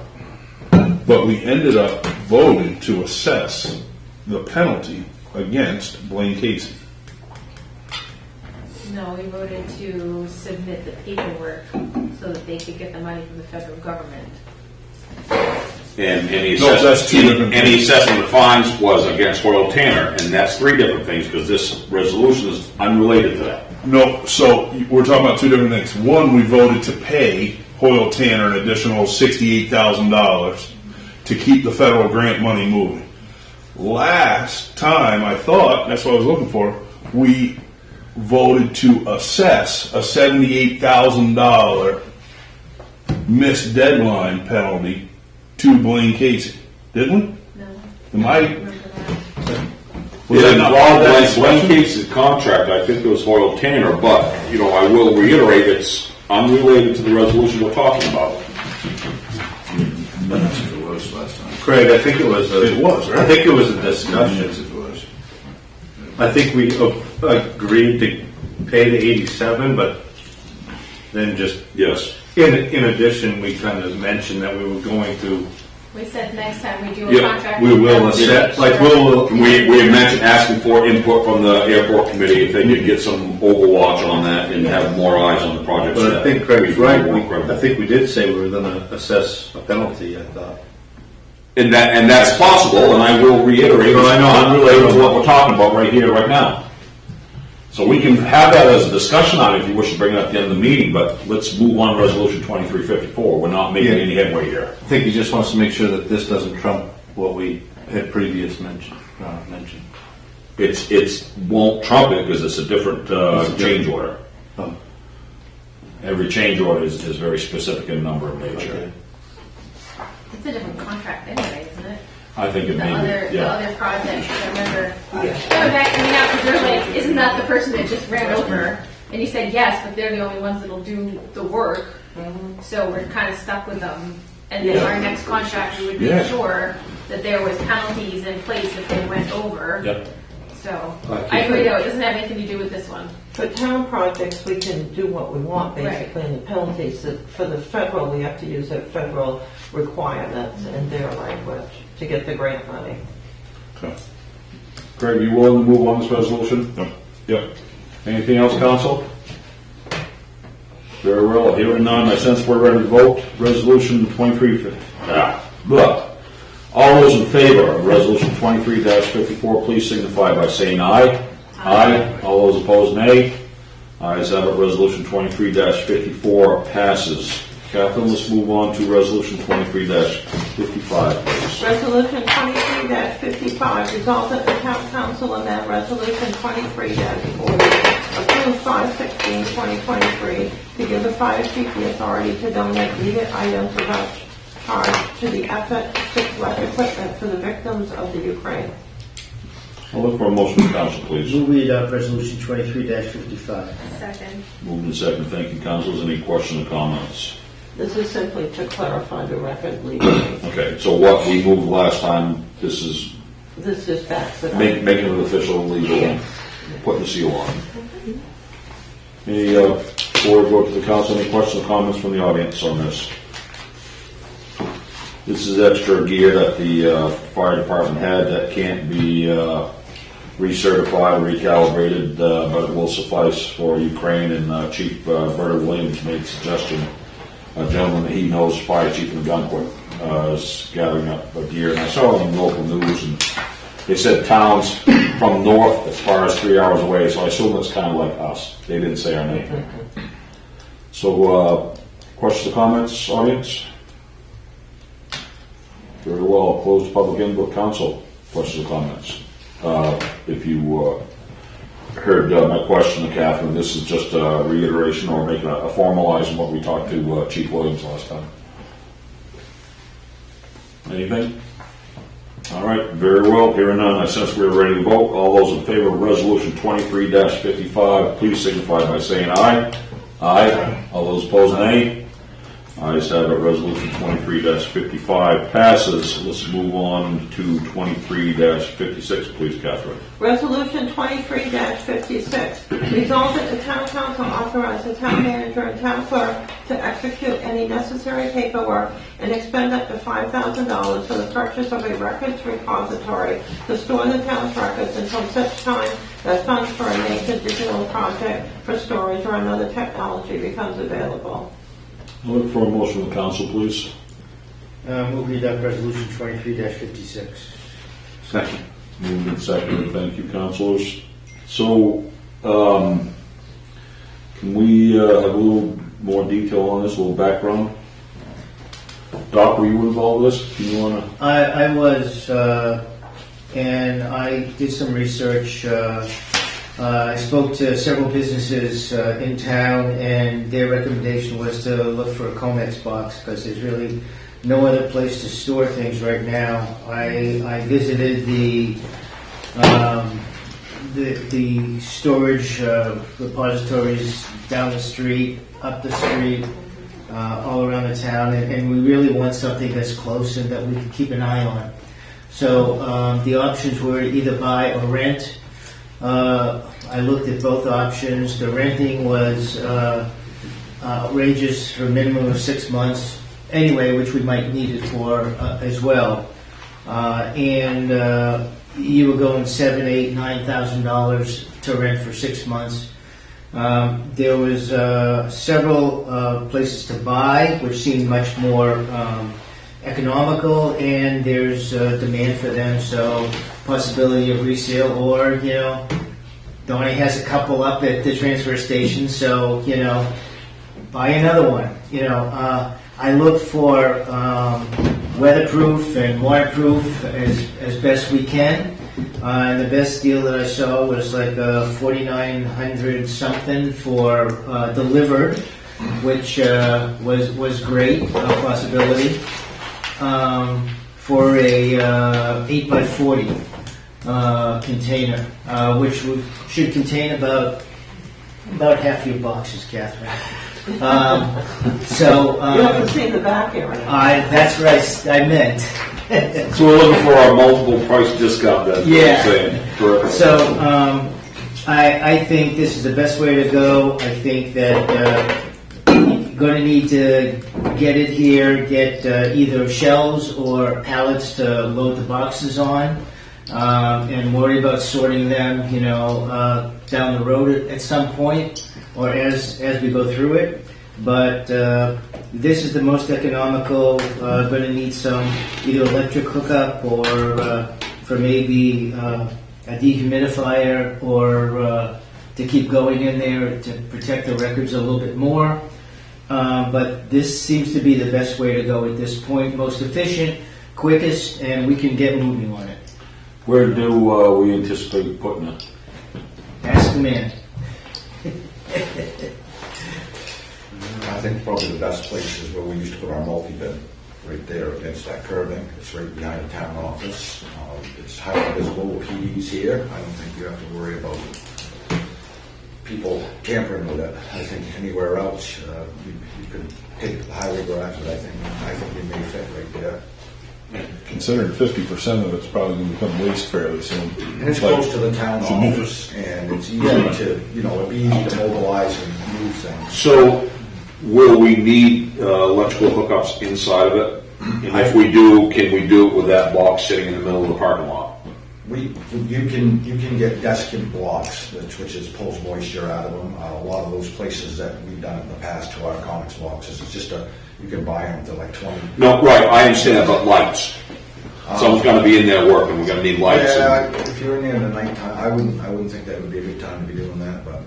that. But we ended up voting to assess the penalty against Blaine Casey. No, we voted to submit the paperwork so that they could get the money from the federal government. And any No, that's two different any things. assessment of fines was against Hoyle Tanner, and that's three different things, because this resolution is unrelated to that. No, so we're talking about two different things. One, we voted to pay Hoyle Tanner an additional $68,000 to keep the federal grant money moving. Last time, I thought, that's what I was looking for, we voted to assess a $78,000 missed deadline penalty to Blaine Casey. Didn't we? No, Am I I? don't remember that. Was I not part of that Blaine discussion? Casey's contract, I think it was Hoyle Tanner, but, I will reiterate, it's unrelated to the resolution we're talking about. minutes if it was last time. Craig, I think it was. It was, right? I think it was a discussion. Yes, it was. I think we agreed to pay the 87, but then just Yes. in addition, we kind of mentioned that we were going to. We said next time we do a Yeah, contract. We will with them, assess, make like sure- We had mentioned asking for input from the airport committee, if they could get some overwatch on that and have more eyes on the project. But I think Craig's right. More credible. I think we did say we were going to assess a penalty. I thought. And that's possible, and I will reiterate, No, I know. it's unrelated to what we're talking about right here, right now. So we can have that as a discussion item if you wish to bring it up at the end of the meeting, but let's move on to resolution 2354. We're not making Yeah. any headway here. I think he just wants to make sure that this doesn't trump what we had mentioned. It's won't trump it because it's a different change order. Oh, Every change order is very specific in number and nature. okay. It's a different contract anyway, isn't it? I think it The may other, be, the yeah. other project, I remember, going back to me now, because they're like, isn't that the person that just ran over? And you said yes, but they're the only ones that'll do the work, so we're kind of stuck with them. And then our next contract, we would Yeah. make sure that there was penalties in place if they went over. Yep. So, I agree though, it doesn't have anything to do with this one. For town projects, we can do what we want, basically, in the penalties. For the federal, we have to use their federal requirements and their language to get the grant money. Craig, you willing to move on this resolution? Yep. Yep. Anything else, council? Very well, hearing none, I sense we're ready to vote. Resolution 2350. Blah. All those in favor of resolution 23-54, please signify by saying aye. Aye. All those opposed, nay. Ayes have it, resolution 23-54 passes. Catherine, let's move on to resolution 23-55, please. Resolution 23-55, resolved that the town council amend resolution 23-40, approve 5/16/2023, to give the fire chief the authority to donate needed items without charge to the effort equipment for the victims of the Ukraine. I'll look for a motion from council, please. Move we adopt resolution 23-55. Second. Moved and second, thank you, councilors. Any questions or comments? This is simply to clarify the record legally. Okay, so what we moved last time, this is This just backs it up. making it official, legal, and putting the seal on. Any, before we go to the council, any questions or comments from the audience on this? This is extra gear that the fire department had that can't be recertified, recalibrated, but it will suffice for Ukraine, and Chief Berta Williams made a suggestion. A gentleman that he knows, fire chief in Gunquit, is gathering up gear, and I saw it on local news, and they said towns from north as far as 3 hours away, so I assume it's kind of like us. They didn't say our name. So, questions or comments, audience? Very well, close the public input. Council, questions or comments? If you heard my question to Catherine, this is just a reiteration or making a formalizing what we talked to Chief Williams last time. Anything? All right, very well. Hearing none, I sense we're ready to vote. All those in favor of resolution 23-55, please signify by saying aye. Aye. All those opposed, nay. Ayes have it, resolution 23-55 passes. Let's move on to 23-56, please, Catherine. Resolution 23-56, resolved that the town council authorize the town manager and town clerk to execute any necessary paperwork and expend up to $5,000 for the purchase of a records repository to store the town's records until such time that funds for a major digital project for storage or another technology becomes available. I'll look for a motion from the council, please. Move we adopt resolution 23-56. Second. Moved and seconded. Thank you, councilors. So, can we have a little more detail on this, a little background? Doc, were you involved with this? Do you want to? I was, and I did some research. I spoke to several businesses in town, and their recommendation was to look for a Comex box because there's really no other place to store things right now. I visited the storage repositories down the street, up the street. all around the town, and we really want something that's close and that we can keep an eye on. So the options were either buy or rent. I looked at both options. The renting was outrageous for a minimum of 6 months anyway, which we might need it for as well. And you were going $7,000, $8,000, $9,000 to rent for 6 months. There was several places to buy, which seemed much more economical, and there's demand for them, so possibility of resale, or, you know, Donnie has a couple up at the transfer station, so, you know, buy another one. You know, I look for weatherproof and waterproof as best we can. And the best deal that I saw was like $4,900 something for delivered, which was great, possibility, for a 8x40 container, which should contain about half your boxes, Catherine. So You haven't seen the back area. that's what I meant. So we're looking for our multiple price discount then. Yeah. Correct. So I think this is the best way to go. I think that you're going to need to get it here, get either shelves or pallets to load the boxes on, and worry about sorting them, you know, down the road at some point, or as we go through it. But this is the most economical. Going to need some either electric hookup or for maybe a dehumidifier, or to keep going in there to protect the records a little bit more. But this seems to be the best way to go at this point, most efficient, quickest, and we can get moving on it. Where do we anticipate putting it? Ask the man. I think probably the best place is where we used to put our multi-bin, right there against that curving. It's right behind the town office. It's highly visible with PDs here. I don't think you have to worry about people tampering with it. I think anywhere else, you could take it to the highway garage, but I think it may fit right there. Considering 50% of it's probably going to become waste fairly soon. And it's Like, close to the town should move office, and it's easy to, it'd be easy to mobilize and move things. So will we need electrical hookups inside of it? And if we do, can we do it with that box sitting in the middle of the parking lot? You can get desiccant blocks, which pulls moisture out of them. A lot of those places that we've done in the past to our comics boxes, it's just you can buy them to like 20. No, right, I understand that, but lights. Someone's gonna be in there working, we're gonna need lights. Yeah, if you're in there in the nighttime, I wouldn't think that would be a good time to be doing that, but.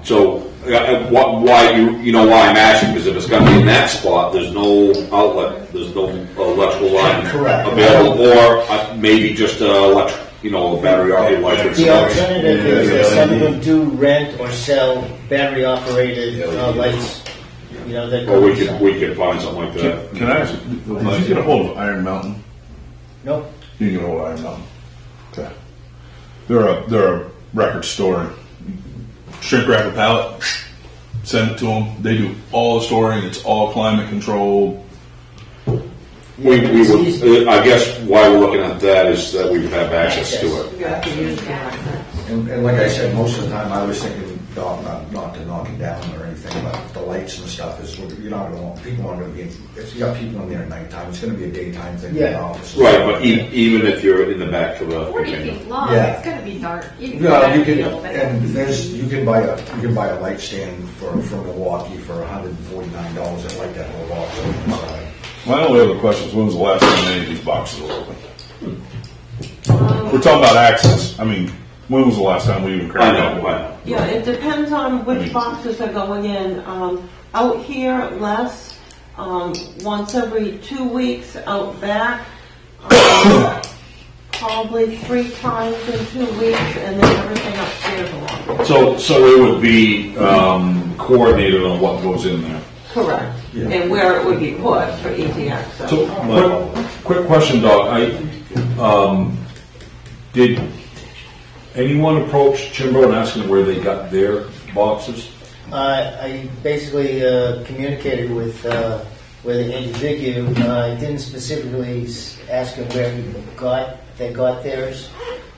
So, why why I'm asking, because if it's gonna be in that spot, there's no outlet, there's no electrical line Correct. available, or maybe just a battery operated light. The alternative is that some of them do rent or sell battery operated lights. You know, that Or we could find something like that. Can I ask, did you get a hold of Iron Mountain? Nope. You can get a hold of Iron Mountain. Okay. They're a record store. Shrink wrap a pallet, send it to them. They do all the storing. It's all climate controlled. We would, I guess why we're looking at that is that we have access to it. You have to use that. And like I said, most of the time I was thinking not to knock it down or anything, but the lights and stuff is you're not going to want people aren't going to be. If you got people in there at nighttime, it's going to be a daytime thing. Yeah. In the office. Right, but even if you're in the back of the 40 container. feet long, Yeah. it's gonna be dark. You can Yeah, go you can, back and and you can buy a light stand from Milwaukee for $149 that light that whole box on the inside. My only other question is, when was the last time any of these boxes were open? We're talking about access. I mean, when was the last time we even I cracked know, up? I know. Yeah, it depends on which boxes are going in. Out here, less, once every 2 weeks. Out back, probably 3 times in 2 weeks, and then everything upstairs along. So it would be coordinated on what goes in there. Correct. And where it would be put for easy access. So, quick question, Doc. Did anyone approach Chimbo and ask them where they got their boxes? I basically communicated with Andy Vigu. I didn't specifically ask him where they got theirs,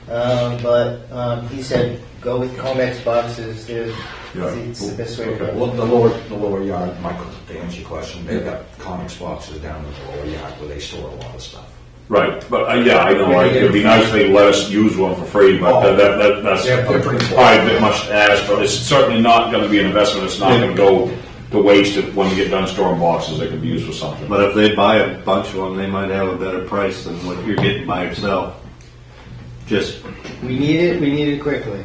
but he said go with Comex boxes. It's the best way to Okay, go. well, the lower yard, Michael, to answer your question, they've got comics boxes down in the lower yard where they store a lot of stuff. Right, but yeah, I know, it'd be nice if they let us use one for free, but that's They're pretty cool. probably a bit much to ask, but it's certainly not gonna be an investment, it's not gonna go to waste it when we get done storing boxes, they could be used for something. But if they buy a bunch of them, they might have a better price than what you're getting by yourself. Just, We need it quickly.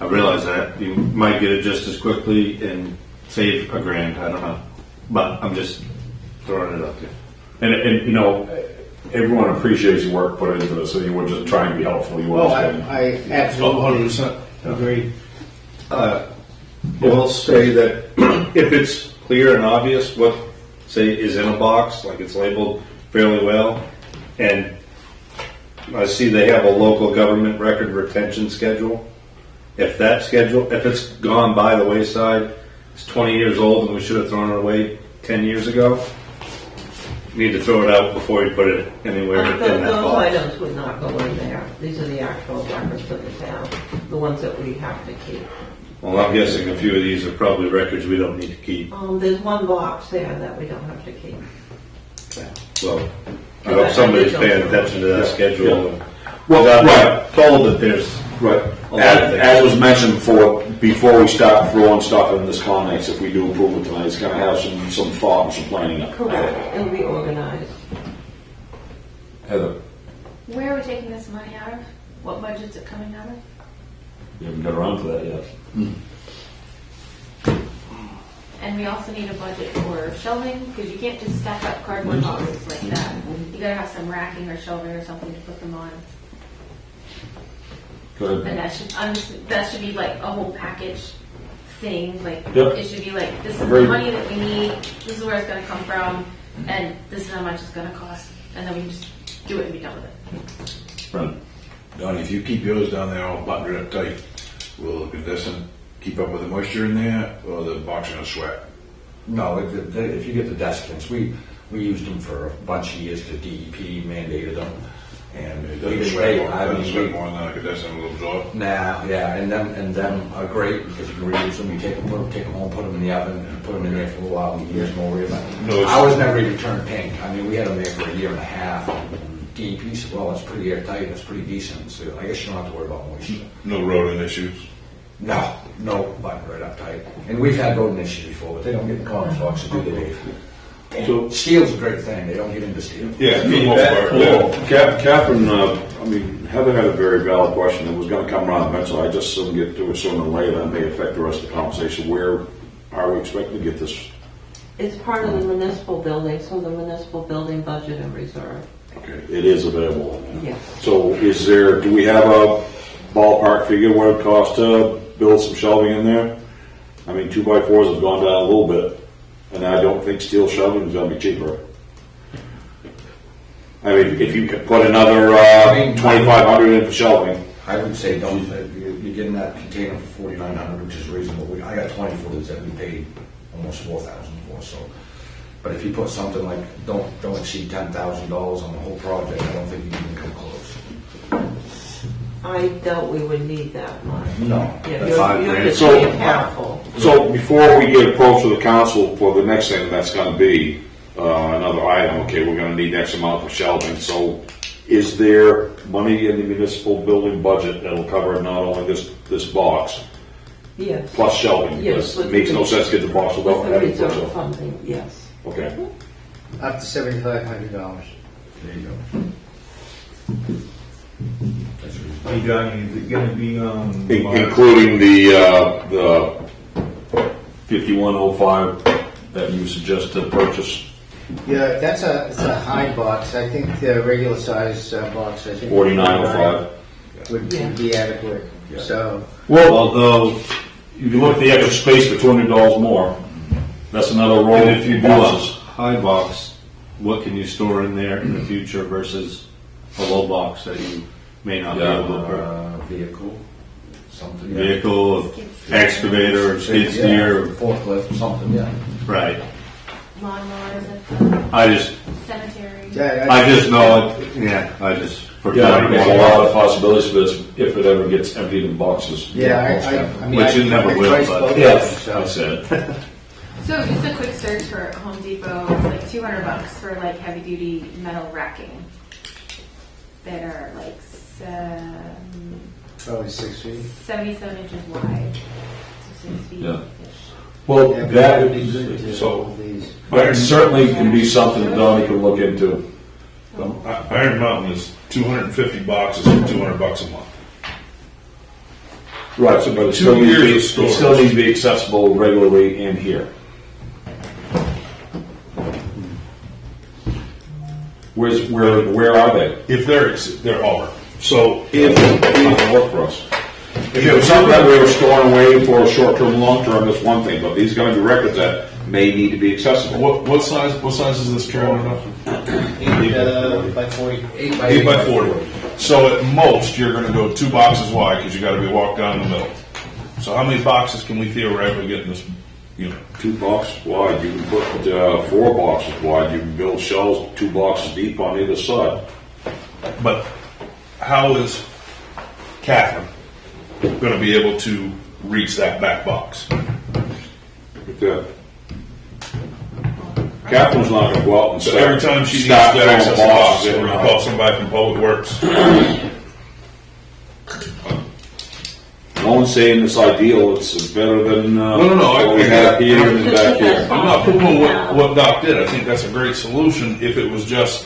I realize that. You might get it just as quickly and save $1,000, I don't know. But I'm just throwing it up there. And you know, everyone appreciates the work put into this, so you were just trying to be helpful, you Oh, understand. I absolutely 100%. agree. I will say that if it's clear and obvious what, say, is in a box, like it's labeled fairly well, and I see they have a local government record retention schedule. If it's gone by the wayside, it's 20 years old and we should have thrown it away 10 years ago, you need to throw it out before you put it anywhere in that Those box. items would not go in there. These are the actual records for the town, the ones that we have to keep. Well, I'm guessing a few of these are probably records we don't need to keep. There's one box there that we don't have to keep. Well, I hope somebody's paying attention to that schedule. Well, I'm right. told that there's Right. A lot of things. As was mentioned before we start throwing stuff in this Connex, if we do approve it tonight, it's gonna have some thought and some planning up. Correct. It'll be organized. Heather, Where are we taking this money out of? What budget's it coming out of? you haven't got around to that yet. And we also need a budget for shelving, because you can't just stack up cardboard boxes like that. You gotta have some racking or shelving or something to put them on. Go ahead. And that should be like a whole package thing, like, Yep. it should be like, this is Agreed. the money that we need, this is where it's gonna come from, and this is how much it's gonna cost, and then we can just do it and be done with it. Brendan. Donnie, if you keep yours down there all buttoned up tight, will the condensate keep up with the moisture in there, or the box gonna sweat? No, if you get the desiccants, we used them for a bunch of years, the DEP mandated them. And It we doesn't didn't sweat pay, more, I it doesn't mean, sweat more than a condensate will absorb. nah, yeah, and them are great because you can reuse them, you take them home, put them in the oven, and put them in there for a little while, and years more. No, Ours never even turned pink. I mean, we had them there for a year and a half. And DEP said, well, it's pretty airtight, it's pretty decent, so I guess you don't have to worry about moisture. No rodent issues. No, button right up tight. And we've had rodent issues before, but they don't get in common boxes, do they, Dave? So- Steel's a great thing, they don't get into steel. Yeah, for the most part, yeah. Catherine, I mean, Heather had a very valid question. It was gonna come around eventually. I just didn't get to it sooner or later. That may affect the rest of the conversation. Where are we expecting to get this? It's part of the municipal building, so the municipal building budget and reserve. Okay, it is available. Yes. So do we have a ballpark figure what it costs to build some shelving in there? I mean, 2x4s have gone down a little bit, and I don't think steel shelving is gonna be cheaper. I mean, if you could put another, 2,500 in for shelving. I would say don't, you're getting that container for $4,900, which is reasonable. I got 20 footers that we paid almost $4,000 for, so. But if you put something like, don't exceed $10,000 on the whole project, I don't think you can even come close. I doubt we would need that much. No. Yeah, That's $5,000. you're just So- being careful. So before we get approached to the council for the next thing, that's gonna be, another item, okay, we're gonna need X amount for shelving, so is there money in the municipal building budget that'll cover not only this box, Yes. plus shelving? Yes, Because it makes no sense to get the box without With the having reserve shelving. funding, yes. Okay, Up to $7,500. There you go. That's reasonable. Hey, Johnny, is it gonna be, including the 5105 that you suggest to purchase, Yeah, it's a high box. I think the regular size box, I think. 4905. Would Yeah. be adequate, so. Well, Although, you look at the extra space for $200 more, that's another roll. and if you do a boxes. high box, what can you store in there in the future versus a low box that you may not be Yeah. able to put? Vehicle, Something, yeah. vehicle, excavator, skid steer, Forklift, something, yeah. right. Lawnmowers at the I just, cemetery. Yeah, I just know it, yeah, I just. Yeah, there's a lot of possibilities for this if it ever gets emptied in boxes. Yeah, I mean, Which it never I will, priced but- both of Yeah, them, I so. said. So just a quick search for Home Depot, it's like $200 for like heavy duty metal racking that are like Probably 6 feet. 77 inches wide, so 6 feet. Yeah. Well, Yeah, but that would be good to so- hold these. But certainly can be something that Donnie can look into. Iron Mountain is 250 boxes for $200 a month. Right, so but it 2 still needs to be, years of it still needs to be accessible regularly in here. Where are they? If they're all. So If it doesn't work for us. If it was something that we were storing away for short-term, long-term, that's one thing, but these are gonna be records that may need to be accessible. what size is this trailer now? 8 by 40. 8 by 40. So at most, you're gonna go 2 boxes wide, because you gotta be walked down the middle. So how many boxes can we theoretically get in this unit? 2 boxes wide, you can put 4 boxes wide, you can build shelves 2 boxes deep on either side. But how is Catherine gonna be able to reach that back box? Good. Catherine's not gonna go out and So start. every time she needs to start throwing access a box, boxes we're in gonna and call out. somebody from Public Works. No one's saying it's ideal, it's better than, no, I- what we have here and back here. I'm not poo-pooing what Doc did. I think that's a great solution if it was just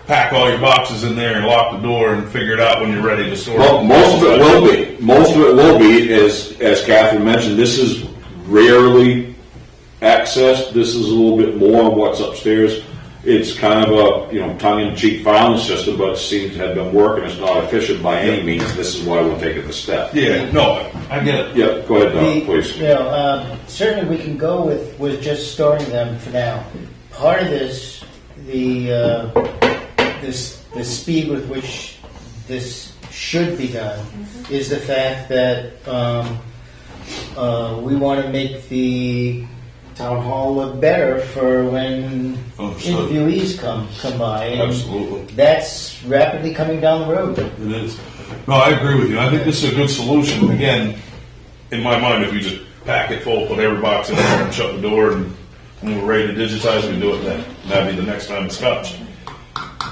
pack all your boxes in there and lock the door and figure it out when you're ready to store. Well, most of it will be. Most of it will be, as Catherine mentioned, this is rarely accessed. This is a little bit more of what's upstairs. It's kind of a, tongue-in-cheek filing system, but it seems to have been working. It's not efficient by any means. This is why we're taking the step. Yeah, no, I get it. Yeah, go ahead, The- Don, please. Certainly we can go with just storing them for now. Part of this, the speed with which this should be done is the fact that we want to make the town hall look better for when Understood. interviewees come by. And Absolutely. that's rapidly coming down the road. It is. No, I agree with you. I think this is a good solution. Again, in my mind, if you just pack it full, put every box in there and shut the door, and when we're ready to digitize, we do it then. That'd be the next time it's touched.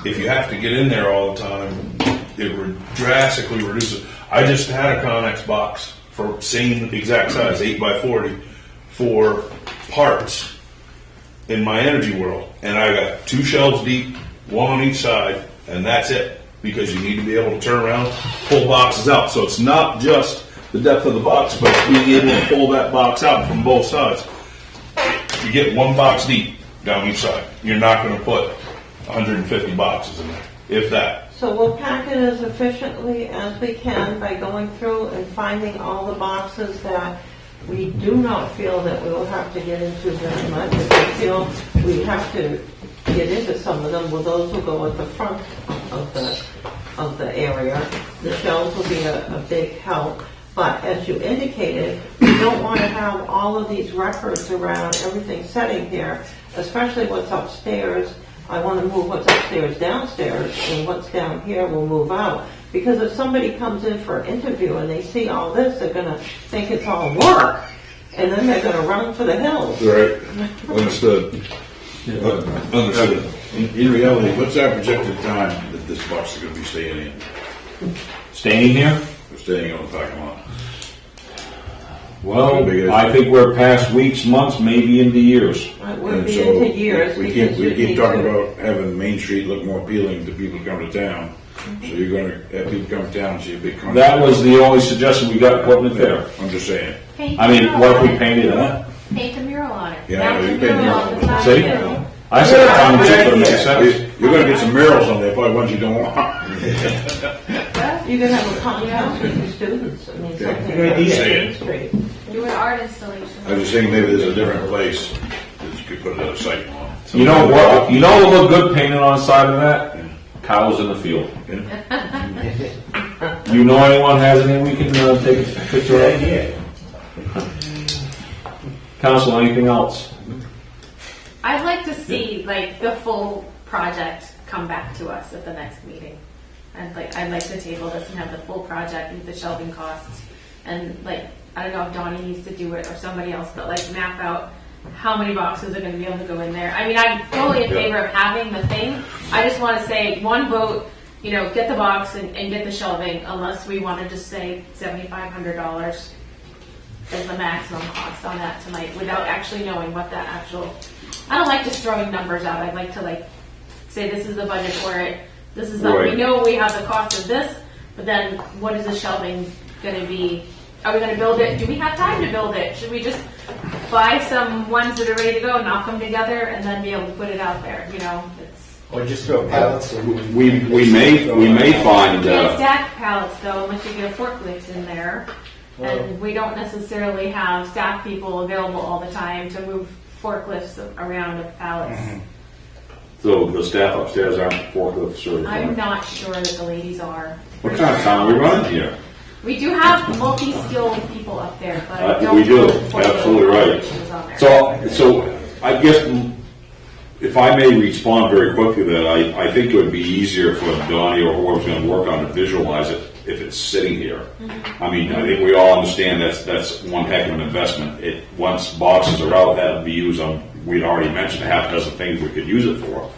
If you have to get in there all the time, it would drastically reduce it. I just had a Connex box for same exact size, 8 by 40, for parts in my energy world. And I got 2 shelves deep, 1 on each side, and that's it. Because you need to be able to turn around, pull boxes out. So it's not just the depth of the box, but it's being able to pull that box out from both sides. You get 1 box deep down each side. You're not going to put 150 boxes in there, if that. So we'll pack it as efficiently as we can by going through and finding all the boxes that we do not feel that we will have to get into very much. If we feel we have to get into some of them, well, those will go at the front of the area. The shelves will be a big help. But as you indicated, we don't want to have all of these records around everything sitting here, especially what's upstairs. I want to move what's upstairs downstairs, and what's down here will move out. Because if somebody comes in for an interview and they see all this, they're going to think it's all work, and then they're going to run for the hills. Right. Understood. Understood. In reality, what's our projected time that this box is going to be staying in? Staying here? Or staying on the parking lot? Well, I think we're past weeks, months, maybe into years. It would And be so into years. we because you keep need talking to- about having Main Street look more appealing to people coming to town. So you're going to have people come to town and see a big contract. That was the only suggestion we got putting it there. I'm just saying. Paint I the mean, mural what if we on it. painted it? Paint a mural on it. Yeah, Mount you a paint mural the on the side See? of it. I said tongue in cheek, but it makes sense. You're going to get some murals on there, probably ones you don't want. You can have a common house with your students. I mean, something Good like idea. Main Street. Do an art installation. I was just thinking maybe there's a different place that you could put another site on. You know what? You know what would look good painted on the side of that? Cows in the field. you know anyone has any we can take a picture of? idea. Council, anything else? I'd like to see like the full project come back to us at the next meeting. I'd like to table this and have the full project with the shelving costs. And like, I don't know if Donnie needs to do it or somebody else, but like map out how many boxes are gonna be able to go in there. I mean, I'm totally in favor of having the thing. I just wanna say, one vote, you know, get the box and get the shelving, unless we wanna just say $7,500 is the maximum cost on that tonight, without actually knowing what that actual, I don't like just throwing numbers out. I'd like to like say this is the budget for it. This is Right. we know we have the cost of this, but then what is the shelving going to be? Are we going to build it? Do we have time to build it? Should we just buy some ones that are ready to go, knock them together, and then be able to put it out there? You know, it's Or just throw pallets in. We may find, you can't stack pallets though unless you get a forklift in there, and we don't necessarily have staff people available all the time to move forklifts around with pallets. so the staff upstairs aren't forklift certified. I'm not sure that the ladies are. What kind of town are we running here? We do have multi-skilled people up there, but I don't We do, know if the absolutely right. qualifications on there. So I guess if I may respond very quickly to that, I think it would be easier for Donnie or whoever's gonna work on it, visualize it if it's sitting here. I mean, I think we all understand that's one heck of an investment. Once boxes are out, that'll be used on, we'd already mentioned a half dozen things we could use it for.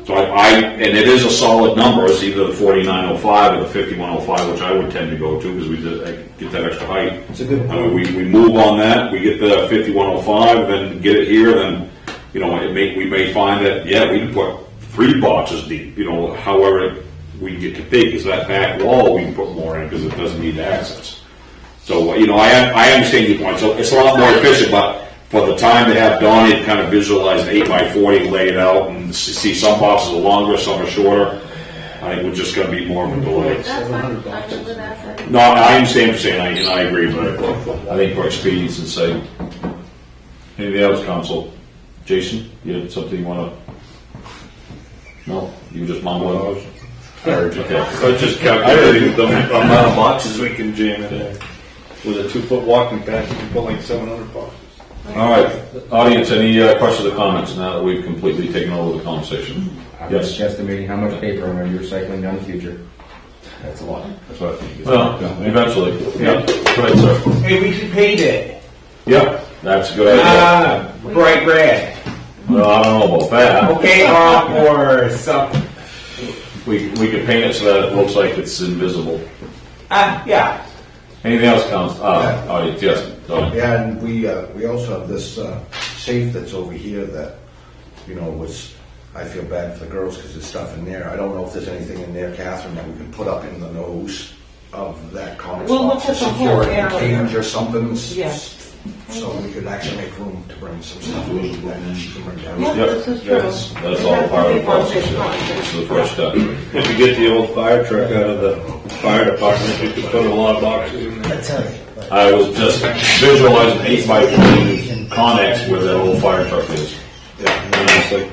So and it is a solid number, it's either the 4905 or the 5105, which I would tend to go to, because we get that extra height. It's a good I mean, we move on that, we get the 5105, then get it here, then, you know, we may find that, yeah, we can put 3 boxes deep, you know, however we get to big, because that back wall, we can put more in, because it doesn't need access. So, you know, I understand your point, so it's a lot more efficient, but for the time to have Donnie kind of visualize an 8x40 laid out, and see some boxes are longer, some are shorter, I think we're just gonna be more of a delay. That's fine. I'm good with that. No, I understand what you're saying, and I agree, but I think for expedience and sake. Anything else, Council? Jason, you had something you wanna? No, you just mumbling? Okay. I just calculated the amount of boxes we can jam in there. With a 2-foot walking path, you can put like 700 boxes. All right, audience, any questions or comments now that we've completely taken over the conversation? I'm Yes. just estimating how much paper I'm going to be recycling down the future. That's a lot. That's what. Well, eventually, yeah, go ahead, sir. Hey, we should paint it. Yeah, that's a good idea. Bright red. Well, I don't know about that. Okay, or something. We could paint it so that it looks like it's invisible. Yeah. Anything else, Council? Audience, yes. Donnie. Yeah, and we also have this safe that's over here that, you know, I feel bad for the girls because there's stuff in there. I don't know if there's anything in there, Catherine, that we can put up in the nose of that comics We'll box look to at the secure whole it in a area. cage or something. Yeah. So we could actually make room to bring some stuff in that she can bring down. Yeah, Yep, this is true. that's all part of the process. Yeah. This is the first step. If you get the old fire truck out of the fire department, you could put a lot of boxes in there. I tell you. I was just visualizing 8x40 Connex where that old fire truck is. And it's like,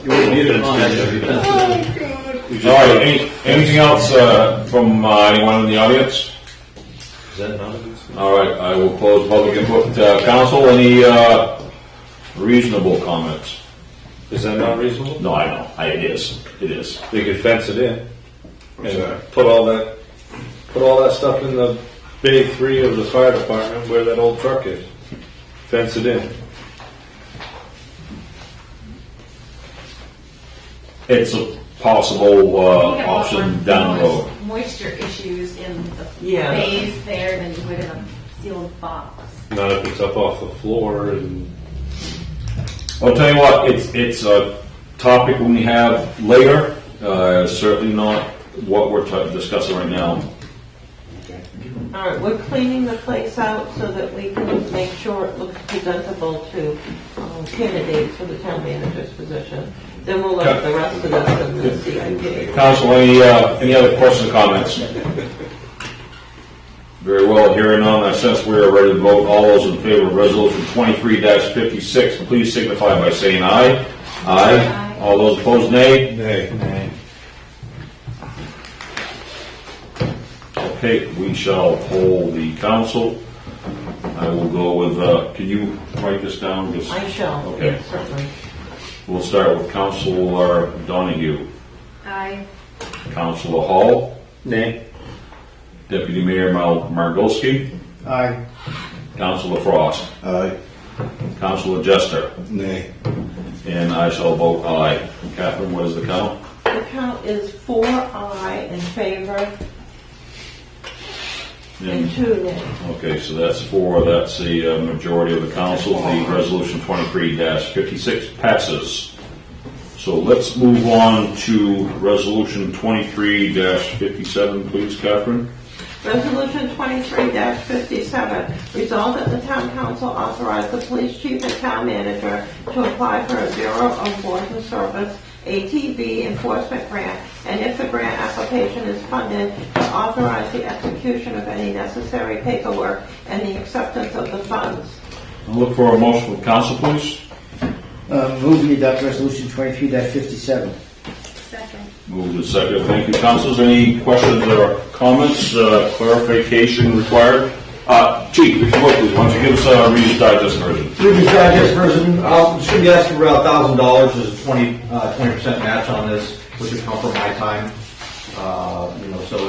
you wouldn't need it on All right, anything else from anyone in the audience? Is that not a good All right, I will close public input. Council, any reasonable comments? Is that not reasonable? No, I know, it is. They could fence it in and put all that stuff in the bay 3 of the fire department where that old truck is. Fence it in. It's a possible We have option more down the road. Moisture issues in the Yeah. bays there than you would in a sealed box. Not if it's up off the floor and I'll tell you what, it's a topic we have later, certainly not what we're discussing right now. All right, we're cleaning the place out so that we can make sure it looks presentable to candidates for the town manager's position. Then we'll look at the rest of this and the CIP. Council, any other questions or comments? Very well, hearing none, since we are ready to vote, all those in favor of resolution 23-56, please signify by saying aye. Aye. All those opposed, nay. nay. Okay, we shall poll the council. I will go with, can you write this down? Just- I shall, Okay. certainly. We'll start with Councilor Donahue, Aye. Councilor Hall, Nay. Deputy Mayor Margolski, Aye. Councilor Frost, Aye. Councilor Jester, Nay. and I shall vote aye. Catherine, what is the count? The count is 4 aye in favor and 2 nay. Okay, so that's 4, that's the majority of the council. The resolution 23-56 passes. So let's move on to resolution 23-57, please, Catherine. Resolution 23-57, resolved that the town council authorize the police chief and town manager to apply for a Bureau of Warden Service ATV enforcement grant, and if the grant application is funded, to authorize the execution of any necessary paperwork and the acceptance of the funds. I'll look for a motion from council, please. Move we adopt resolution 23-57. Second. Moved and seconded. Thank you, councilors. Any questions or comments, clarification required? Chief, if you would, please, why don't you give us a Reader's Digest version? Reader's Digest version, just going to be asking for about $1,000. There's a 20% match on this, which would come from my time. So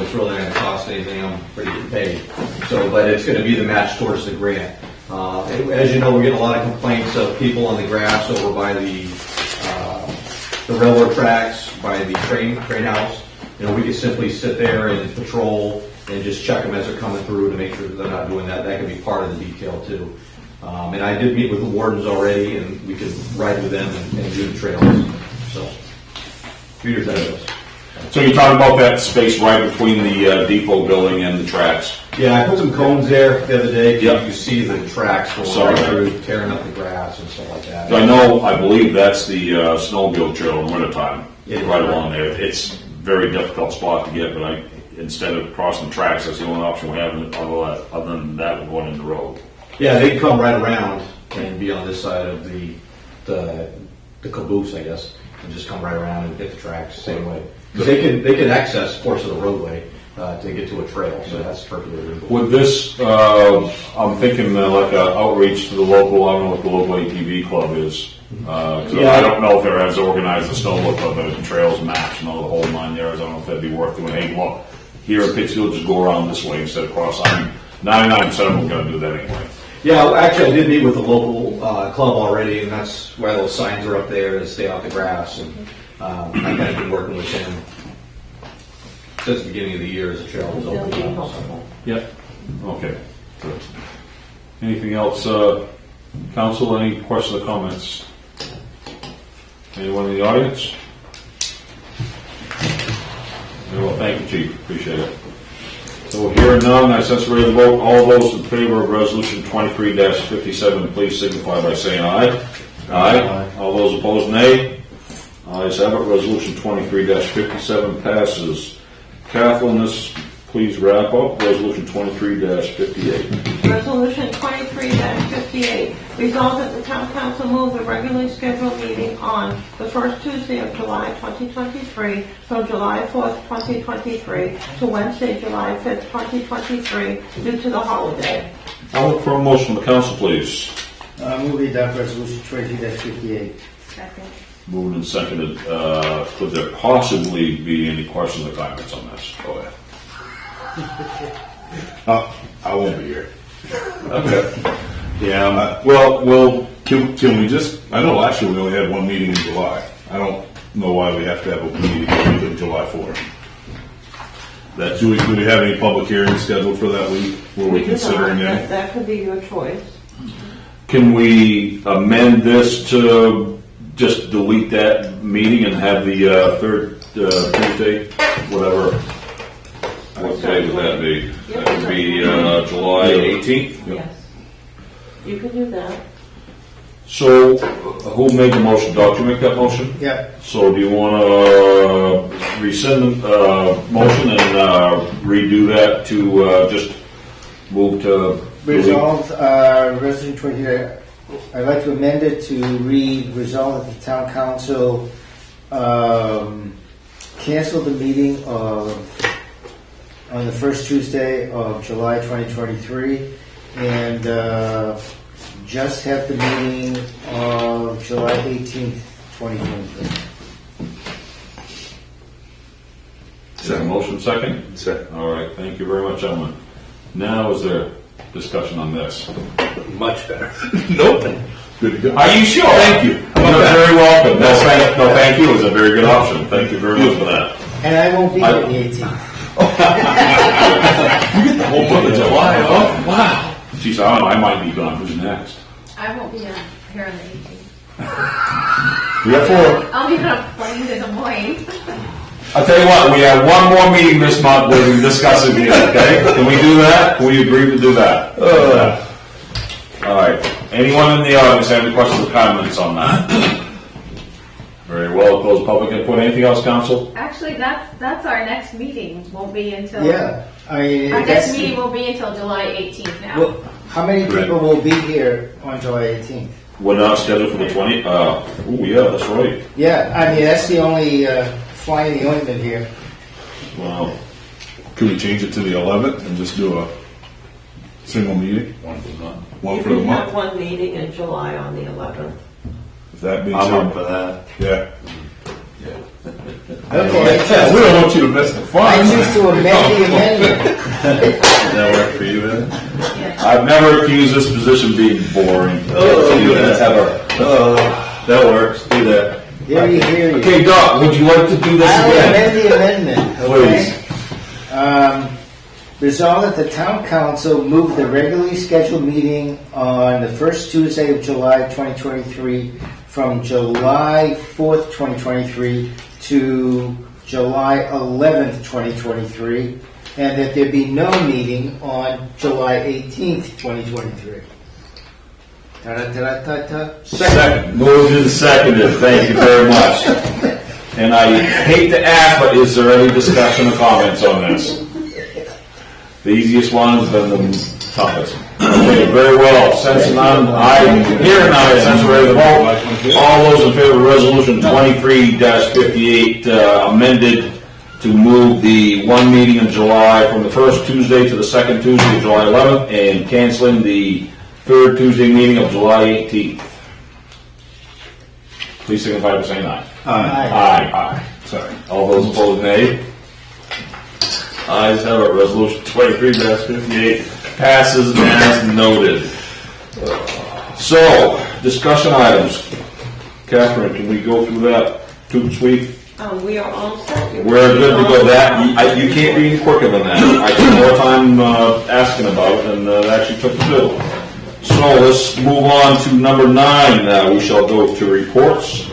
it's really not going to cost anything. I'm pretty getting paid. So, but it's going to be the match towards the grant. As you know, we're getting a lot of complaints of people on the grass over by the railroad tracks, by the train house. We can simply sit there and patrol and just check them as they're coming through to make sure that they're not doing that. That can be part of the detail too. And I did meet with the wardens already, and we could ride with them and do the trails. So, Reader's Digest. So you're talking about that space right between the depot building and the tracks? Yeah, I put some cones there the other day. Yeah. You see the tracks going Sorry. right through, tearing up the grass and stuff like that. I believe that's the snowmobile trail in the wintertime, right along there. It's a very difficult spot to get, but instead of crossing the tracks, that's the only option we have. Other than that, we're going in the road. Yeah, they can come right around and be on this side of the caboose, I guess, and just come right around and hit the tracks the same way. Because they can access parts of the roadway to get to a trail, so that's perfectly reasonable. With this, I'm thinking like an outreach to the local, I don't know what the local ATV club is. I don't know if they're as organized as Snowball Club, but the trails maps, the whole 9 yards. I don't know if that'd be worth doing. Hey, look, here in Pittsfield, just go around this way instead of cross. 99% of them are going to do that anyway. Yeah, actually, I did meet with the local club already, and that's why those signs are up there to stay off the grass. And I've kind of been working with him since the beginning of the year as the trail was They'll be open. helpful. Yep. Okay. Good. Anything else, council? Any questions or comments? Anyone in the audience? Well, thank you, Chief. Appreciate it. So hearing none, I sense ready to vote. All those in favor of resolution 23-57, please signify by saying aye. Aye. All those opposed, nay. Ayes have it. Resolution 23-57 passes. Kathleen, please wrap up. Resolution 23-58. Resolution 23-58, resolved that the town council move the regularly scheduled meeting on the first Tuesday of July 2023 from July 4th, 2023 to Wednesday, July 5th, 2023 due to the holiday. I'll look for a motion from the council, please. Move we adopt resolution 23-58. Second. Moved and seconded. Could there possibly be any questions or comments on this? Go ahead. I won't be here. Okay. Yeah, Well, can we just, I know last year we only had one meeting in July. I don't know why we have to have a meeting on July 4th. Do we have any public hearings scheduled for that week? Were we considering any? That could be your choice. can we amend this to just delete that meeting and have the third Tuesday, whatever? What day would that be? That would be July 18th? Yes. You can do that. So, who made the motion? Doc, did you make that motion? Yeah. So do you want to rescind the motion and redo that to just move to... Resolved, Resolution 20, I'd like to amend it to read, resolve that the town council cancel the meeting of on the first Tuesday of July 2023, and just have the meeting of July 18th, 2023. Is there a motion second? Second. All right, thank you very much, gentlemen. Now, is there discussion on this? Much better. Nope. Good to go. Are you sure? Thank you. You're very welcome. No, thank you. It was a very good option. Thank you very much for that. And I won't be here the 18th. Whole month of July, oh, wow. Geez, I don't know, I might be gone. Who's next? I won't be here on the 18th. We got four. I'll be on a plane to Des Moines. I'll tell you what, we have one more meeting this month where we can discuss it here, okay? Can we do that? Can we agree to do that? All right. Anyone in the audience have any questions or comments on that? Very well. Close public input. Anything else, council? Actually, that's our next meeting. Won't be until Yeah, I mean, our that's, next meeting won't be until July 18th now. well, how many people will be here on July 18th? We're not scheduled for the 20th. Oh, yeah, that's right. Yeah, I mean, that's the only fly in the ointment here. Wow. Could we change it to the 11th and just do a single meeting? One for the month. One You for the can have month? one meeting in July on the 11th. If that being I'm up said, for that. yeah. Okay, We don't want you to miss the fun. I choose to amend the amendment. Does that work for you then? I've never accused this position being boring. Ever. That works. Do that. Hear you, hear you. Okay, Doc, would you like to do this I will again? amend the amendment, okay? Resolve that the town council move the regularly scheduled meeting on the first Tuesday of July 2023 from July 4th, 2023 to July 11th, 2023, and that there be no meeting on July 18th, 2023. Ta-da-ta-da-ta-ta. Second. Moved and seconded. Thank you very much. And I hate to ask, but is there any discussion or comments on this? The easiest one has been the toughest. Okay, very well. Since none, here and now, since we're ready to vote, all those in favor of resolution 23-58 amended to move the one meeting in July from the first Tuesday to the second Tuesday of July 11th and canceling the third Tuesday meeting of July 18th. Please signify by saying aye. Aye. Aye. Sorry. All those opposed, nay. Ayes have it. Resolution 23-58 passes as noted. So, discussion items. Catherine, can we go through that too, sweet? We are all set. We're good to go. That you can't be any quicker than that. I took more time asking about it than actually took to do. So let's move on to number 9. We shall go to reports,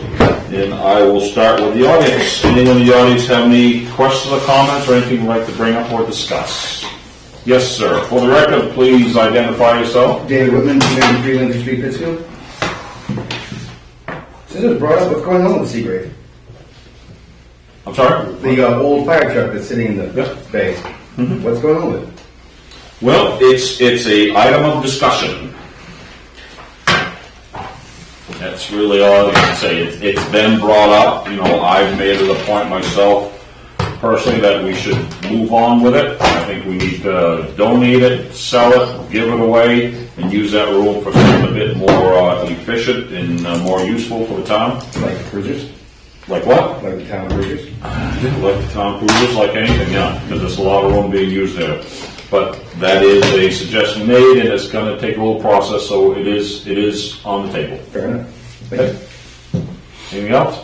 and I will start with the audience. Anyone in the audience have any questions or comments or anything you'd like to bring up or discuss? Yes, sir. For the record, please identify yourself. David Whitman, 3 Lincoln Street, Pittsfield. Since it was brought up, what's going on with Seagrave? I'm sorry? The old fire truck that's sitting in the bay. Mm-hmm. What's going on with it? Well, it's a item of discussion. That's really all I can say. It's been brought up. You know, I've made it a point myself, personally, that we should move on with it. I think we need to donate it, sell it, give it away, and use that room for something a bit more efficient and more useful for the town. Like cruisers? Like what? Like the town cruisers? Like the town cruisers, like anything, yeah, because there's a lot of room being used there. But that is a suggestion made, and it's going to take a little process, so it is on the table. Fair enough. Thank you. Anything else?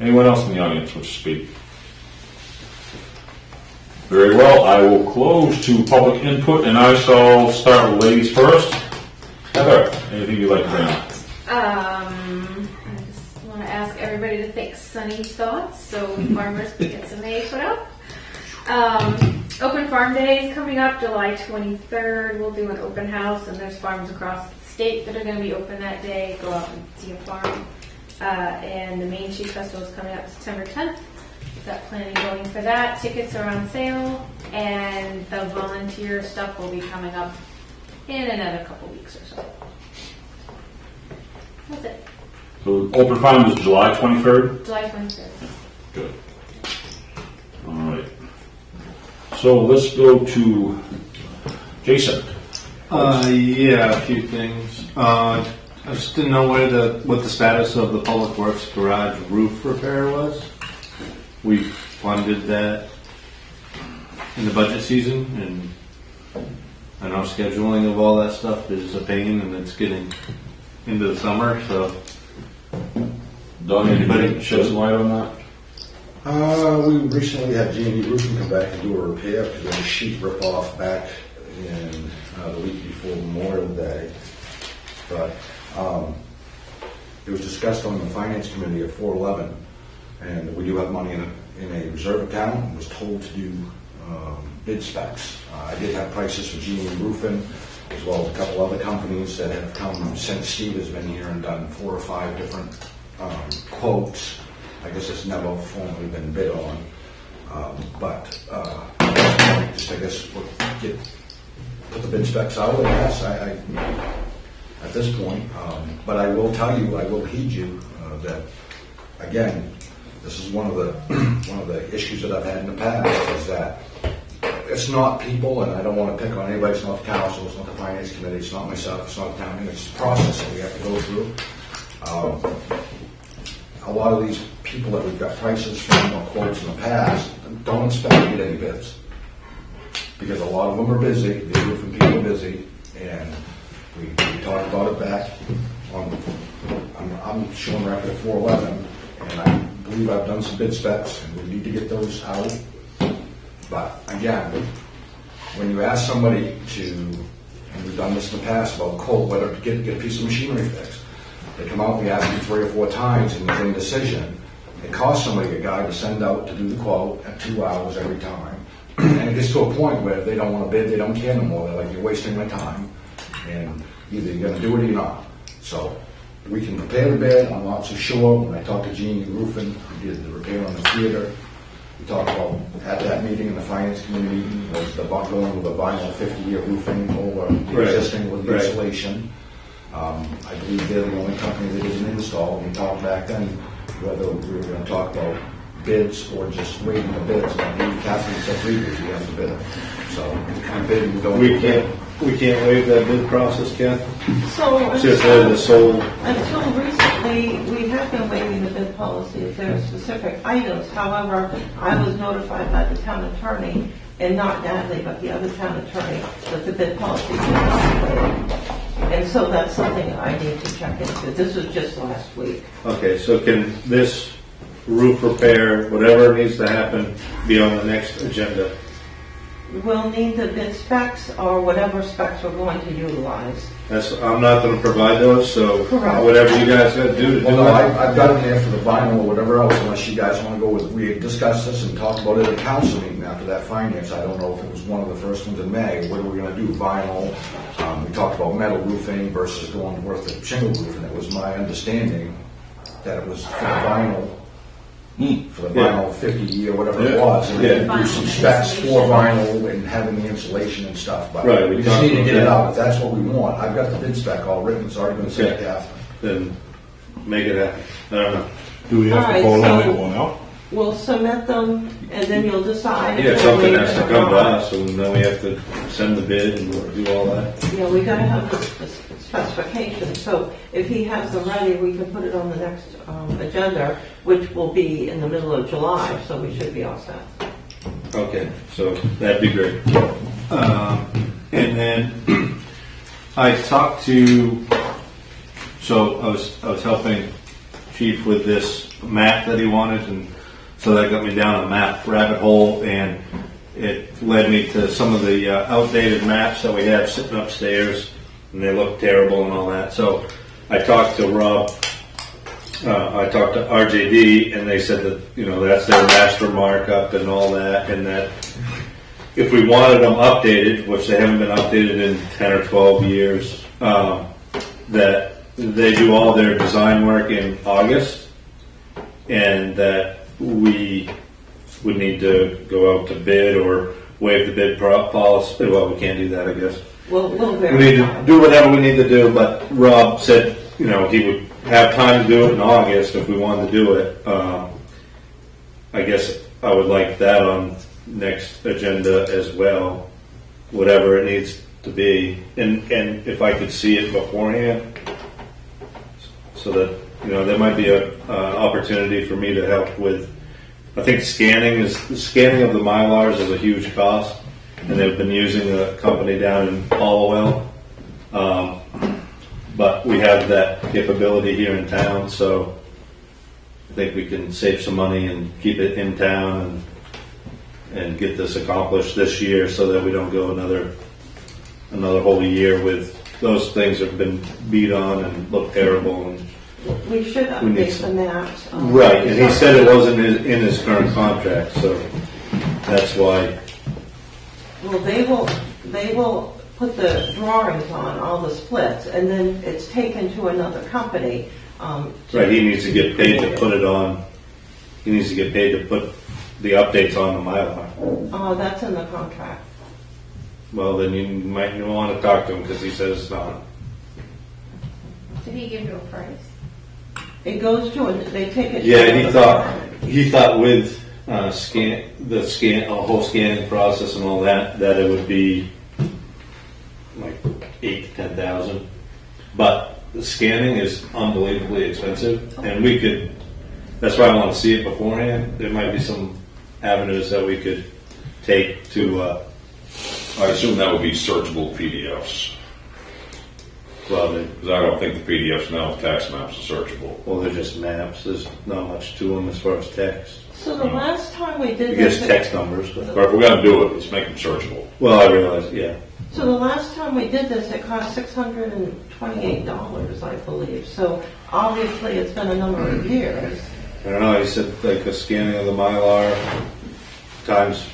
Anyone else in the audience wish to speak? Very well, I will close to public input, and I shall start with ladies first. Heather, anything you'd like to bring up? I just want to ask everybody to think sunny thoughts so farmers can get some hay put up. Open Farm Day is coming up July 23rd. We'll do an open house, and there's farms across the state that are going to be open that day. Go out and see a farm. And the Main Sheep Festival is coming up September 10th. We've got planning going for that. Tickets are on sale, and the volunteer stuff will be coming up in another couple weeks or so. That's it. So open farm is July 23rd? July 23rd. Good. All right. So let's go to Jason. Yeah, a few things. I just didn't know what the status of the Public Works garage roof repair was. We funded that in the budget season, and I know scheduling of all that stuff is a pain, and it's getting into the summer, so. Don, anybody shed some light on that? We recently had G&E Roofing come back and do a repair because there was a sheet rip off back in the week before Memorial Day. But it was discussed on the Finance Committee at 411, and we do have money in a reserve account, and was told to do bid specs. I did have prices for G&E Roofing, as well as a couple other companies that have come since Steve has been here and done 4 or 5 different quotes. I guess it's never formally been bid on, but just I guess we'll put the bid specs out. I guess I at this point, but I will tell you, I will heed you that again, this is one of the issues that I've had in the past is that it's not people, and I don't want to pick on anybody. It's not the council, it's not the finance committee, it's not myself, it's not the town. It's the process that we have to go through. A lot of these people that we've got prices from or quotes in the past don't expect to get any bids because a lot of them are busy. The roofing people are busy, and we talked about it back on. I'm showing record at 411, and I believe I've done some bid specs, and we need to get those out. But again, when you ask somebody to, and we've done this in the past about quote whether to get a piece of machinery fixed. They come out, we ask them 3 or 4 times, and there's a decision. It costs somebody a guy to send out to do the quote at 2 hours every time. And it gets to a point where they don't want to bid, they don't care no more. They're like, you're wasting my time, and either you're going to do it or you're not. So we can prepare the bid. I'm not so sure. When I talked to G&E Roofing, who did the repair on the theater, we talked about at that meeting in the finance committee meeting was about going with a vinyl 50-year roofing over the existing with the insulation. I believe they're the only company that did an install. We talked back then whether we were going to talk about bids or just waiting the bids. And I believe Catherine said we have the bid. So we bid, we don't. We can't waive that bid process, Kathy? So Just the sole. until recently, we have been waiving the bid policy if there are specific items. However, I was notified by the town attorney, and not Natalie, but the other town attorney, that the bid policy did not waive. And so that's something I need to check into. This was just last week. Okay, so can this roof repair, whatever needs to happen, be on the next agenda? We'll need the bid specs or whatever specs we're going to utilize. I'm not going to provide those, so Correct. whatever you guys got to do to do Well, no, it. I've got it there for the vinyl or whatever else, unless you guys want to go with, we had discussed this and talked about it at council meeting after that finance. I don't know if it was one of the first ones in May. What are we going to do? Vinyl. We talked about metal roofing versus going with the shingle roof, and it was my understanding that it was for the vinyl. For the vinyl 50-year, whatever it was, and then do some specs for vinyl and having the insulation and stuff. But Right, we just need to get it out. If that's what we want, I've got the bid spec all written. It's already been sent to Catherine. Then make it happen. I don't know. Do we have All to right, vote on so- it going out? We'll submit them, and then you'll decide. Yeah, if something we'll has to waive it come or to not. us, and then we have to send the bid and do all that. Yeah, we gotta have the specifications, so if he has them ready, we can put it on the next agenda, which will be in the middle of July, so we should be all set. Okay, so that'd be great. And then I talked to, so I was helping Chief with this map that he wanted, and so that got me down a map rabbit hole, and it led me to some of the outdated maps that we have sitting upstairs, and they look terrible and all that. So I talked to Rob, I talked to RJD, and they said that, that's their master markup and all that, and that if we wanted them updated, which they haven't been updated in 10 or 12 years, that they do all their design work in August, and that we would need to go out to bid or waive the bid policy. Well, we can't do that, I guess. We'll We need to verify. do whatever we need to do, but Rob said, he would have time to do it in August if we wanted to do it. I guess I would like that on next agenda as well, whatever it needs to be, and if I could see it beforehand, so that, you know, there might be a opportunity for me to help with, I think the scanning of the Mylars is a huge cost, and they've been using a company down in Hollowell. But we have that capability here in town, so I think we can save some money and keep it in town and get this accomplished this year, so that we don't go another whole year with those things that have been beat on and look terrible. And We should We need update the maps. right, and he said it wasn't in his current contract, so that's why. Well, they will put the drawings on all the splits, and then it's taken to another company. Right, he needs to get paid to put it on. He needs to get paid to put the updates on the Mylar. Oh, that's in the contract. Well, then you might want to talk to him because he says it's not. Did he give you a price? It goes to, they take it. to Yeah, another he thought with a whole scanning process and all that it would be like $8,000 to $10,000. But the scanning is unbelievably expensive, and we could. That's why I want to see it beforehand. There might be some avenues that we could take to. I assume that would be searchable PDFs, Well, because I don't think the PDFs now, tax maps, are searchable. they're just maps. There's not much to them as far as text. So the last time we I did guess this. text numbers. But, But if we're gonna do it, let's make them searchable. well, I realize, yeah. So the last time we did this, it cost $628, I believe. So obviously, it's been a number of years. I don't know. He said like a scanning of the Mylar times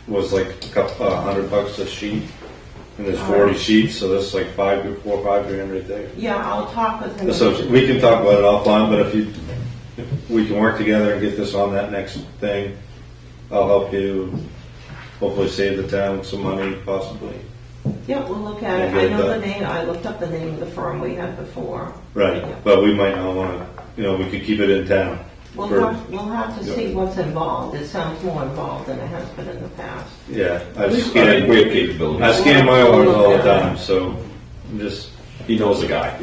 was like $100 a sheet, and there's 40 sheets, so that's like $4 or $5 grand right there. Yeah, I'll talk with him. So we can talk about it offline, but if we can work together and get this on that next thing, I'll help you. Hopefully, save the town some money, possibly. Yeah, we'll look at it. Yeah, I know but- the name, I looked up the name of the firm we had before. Right, Yeah. but we might not want to. You know, we could keep it in town. We'll for- have to see what's involved. It sounds more involved than it has been in the past. Yeah, I think we have capabilities. I scan Mylars all the time, so I'm just. He knows the guy.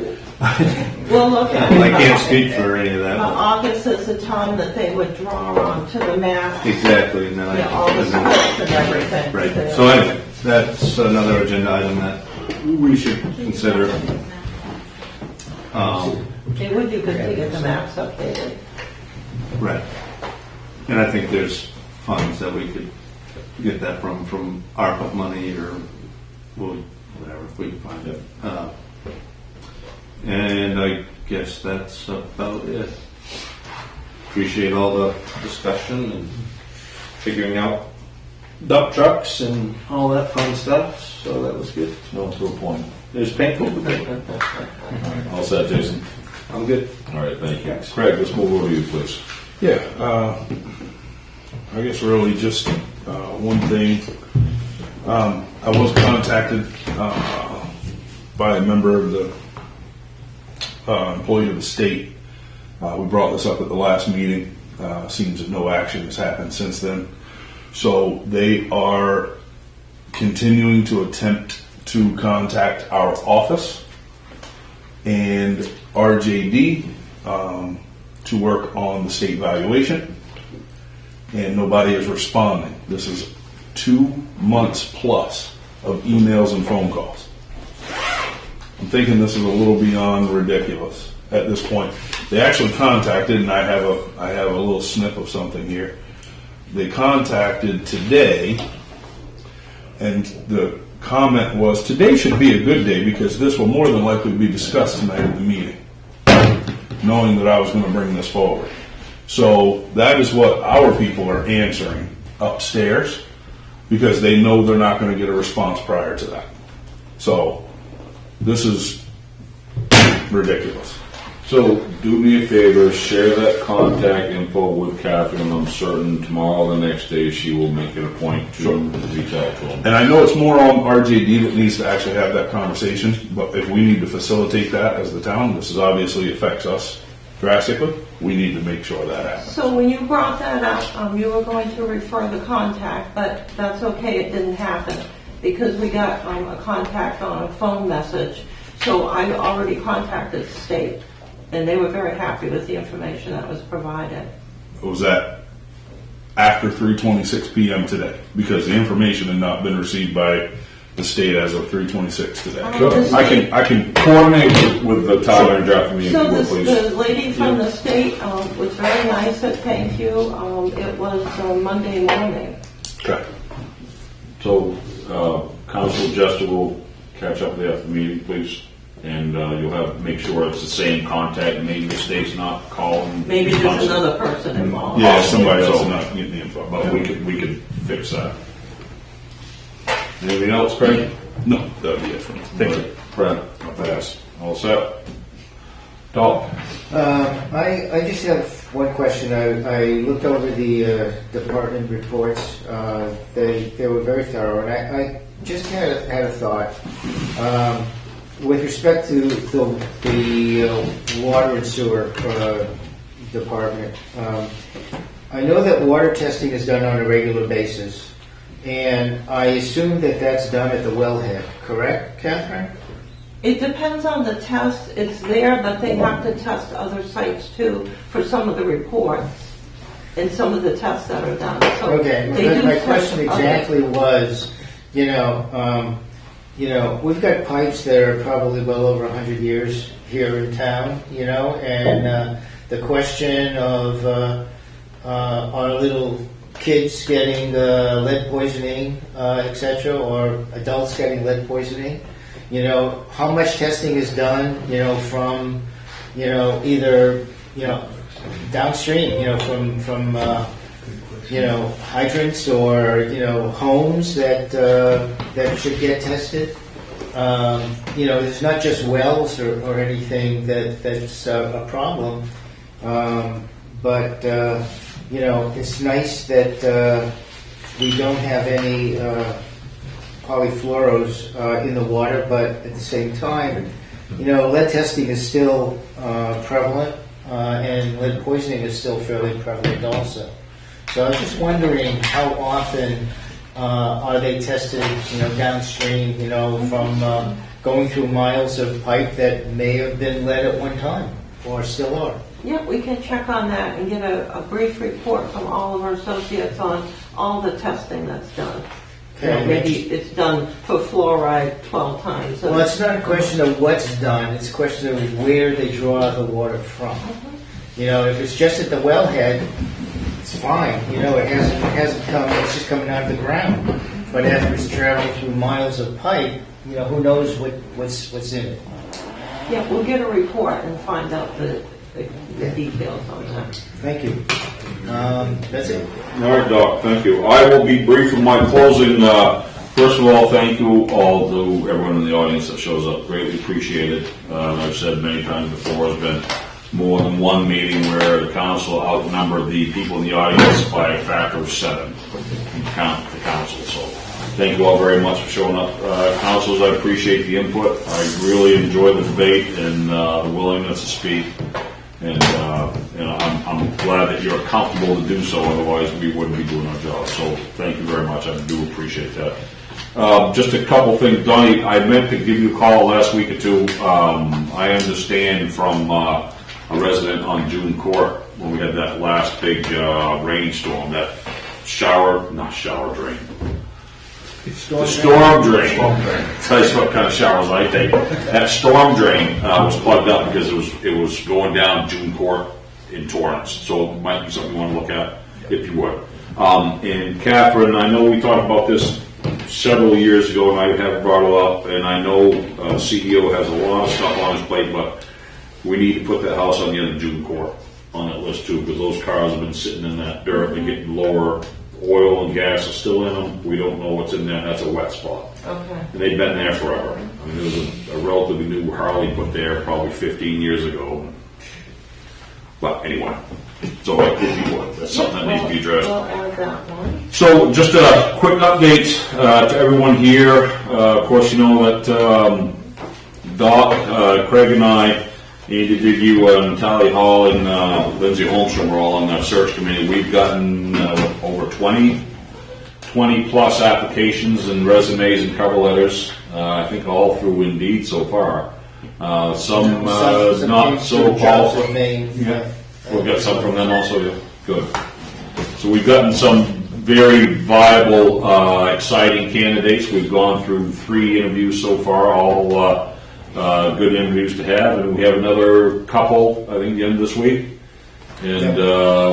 We'll look at it. I can't speak for any of that. August is the time that they would draw onto the map. Exactly, and then Yeah, all the splits and everything. Right. So anyway, that's another agenda item that we should consider. It would be good to get the maps updated. Right. And I think there's funds that we could get that from ARPA money or whatever, if we can find it. And I guess that's about it. Appreciate all the discussion and figuring out dump trucks and all that fun stuff, so that was good. No, to a point. It was painful, but All set, Jason? I'm good. All right, thank you. Craig, let's move over to you, please. Yeah, I guess really just one thing. I was contacted by a member of the employee of the state. We brought this up at the last meeting. Seems that no action has happened since then. So they are continuing to attempt to contact our office and RJD to work on the state valuation, and nobody is responding. This is 2 months plus of emails and phone calls. I'm thinking this is a little beyond ridiculous at this point. They actually contacted, and I have a little snip of something here. They contacted today, and the comment was, today should be a good day because this will more than likely be discussed tonight at the meeting, knowing that I was going to bring this forward. So that is what our people are answering upstairs because they know they're not going to get a response prior to that. So this is ridiculous. So do me a favor, share that contact info with Catherine. I'm certain tomorrow or the next day she will make it a point to reach out to them. And I know it's more on RJD that needs to actually have that conversation, but if we need to facilitate that as the town, this is obviously affects us drastically, we need to make sure that happens. So when you brought that up, you were going to refer the contact, but that's okay, it didn't happen, because we got a contact on a phone message. So I already contacted the state, and they were very happy with the information that was provided. Was that after 3:26 p.m. today? Because the information had not been received by the state as of 3:26 today. I can coordinate with the Tyler and Jeff me, So please. the lady from the state was very nice, said thank you. It was Monday morning. Okay. So, Council Jester will catch up there after the meeting, please. And you'll make sure it's the same contact, maybe the state's not calling. Maybe there's another person involved. Yeah, somebody else So- is not getting the info. But we could fix that. Anything else, Craig? No, that'd be it for me. Thank you. Brad, I'll pass. All set? Doc? I just have one question. I looked over the department reports. They were very thorough, and I just had a thought. With respect to the water and sewer department, I know that water testing is done on a regular basis, and I assume that that's done at the wellhead, correct, Catherine? It depends on the test. It's there, but they have to test other sites too for some of the reports and some of the tests that are done. So Okay, they do my test question other- exactly was, we've got pipes that are probably well over 100 years here in town, and the question of our little kids getting lead poisoning, etc., or adults getting lead poisoning, how much testing is done, from, either, downstream, from hydrants or homes that should get tested. It's not just wells or anything that's a problem, but it's nice that we don't have any polyfluoros in the water, but at the same time, lead testing is still prevalent, and lead poisoning is still fairly prevalent also. So I was just wondering how often are they tested, downstream, from going through miles of pipe that may have been lead at one time or still are. Yeah, we can check on that and get a brief report from all of our associates on all the testing that's done. Okay. Maybe it's done for fluoride 12 times. Well, it's not a question of what's done, it's a question of where they draw the water from. If it's just at the wellhead, it's fine, it hasn't come, it's just coming out of the ground. But after it's traveling through miles of pipe, who knows what's in it. Yeah, we'll get a report and find out the details on that. Thank you. That's it. All right, Doc, thank you. I will be brief in my closing. First of all, thank you all to everyone in the audience that shows up. Greatly appreciated. I've said many times before, there's been more than one meeting where the council outnumbered the people in the audience by a factor of 7. Count the council. So thank you all very much for showing up. Councilors, I appreciate the input. I really enjoy the debate and the willingness to speak. And I'm glad that you're comfortable to do so, otherwise we wouldn't be doing our job. So thank you very much, I do appreciate that. Just a couple things, Donnie, I meant to give you a call last week or two. I understand from a resident on June Court, when we had that last big rainstorm, that drain. The storm drain. Tell you what kind of showers I take. That storm drain was plugged up because it was going down June Court in Torrance. So it might be something you want to look at, if you would. And Catherine, I know we talked about this several years ago, and I have brought it up. And I know CEO has a lot of stuff on his plate, but we need to put that house on the end of June Court on that list too, because those cars have been sitting in that dirt. They're getting lower. Oil and gas are still in them. We don't know what's in there. That's a wet spot. Okay. And they've been there forever. I mean, there was a relatively new Harley put there probably 15 years ago. But anyway, so that's something that needs to be addressed. We'll add that one. So just a quick update to everyone here. Of course, you know that Doc, Craig and I, Andy Diggy, Natalie Hall, and Lindsay Holmstrom were all on that search committee. We've gotten over 20 plus applications and resumes and cover letters. I think all through Indeed so far. Some not so powerful. Yeah, we've got some from them also. Yeah. Good. So we've gotten some very viable, exciting candidates. We've gone through 3 interviews so far, all good interviews to have, and we have another couple, I think, the end of this week. And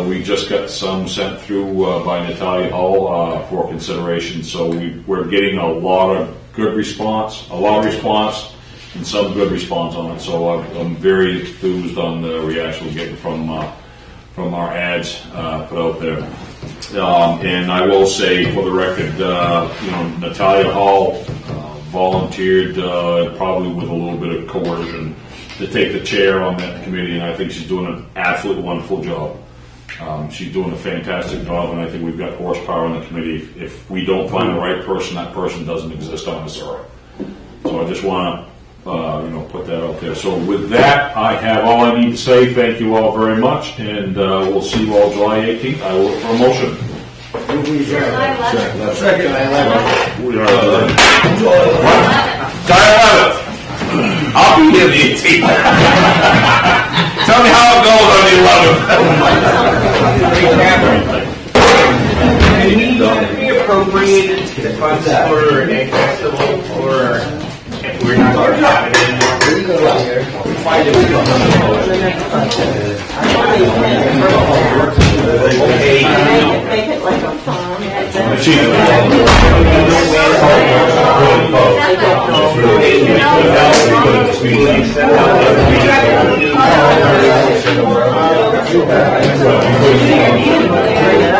we just got some sent through by Natalia Hall for consideration. So we're getting a lot of response, and some good response on it. So I'm very enthused on the reaction we're getting from our ads put out there. And I will say, for the record, Natalia Hall volunteered, probably with a little bit of coercion, to take the chair on that committee, and I think she's doing an absolutely wonderful job. She's doing a fantastic job, and I think we've got horsepower on the committee. If we don't find the right person, that person doesn't exist on this earth. So I just want to, put that out there. So with that, I have all I need to say. Thank you all very much, and we'll see you all July 18th. I will look for a motion. July 11th. Second, I love We are done. July 11th. I'll be here the 18th. Tell me how it goes on the 11th. Can we appropriate the funds for a festival, or if we're not going to have it anymore? Find it. Make it like a farm.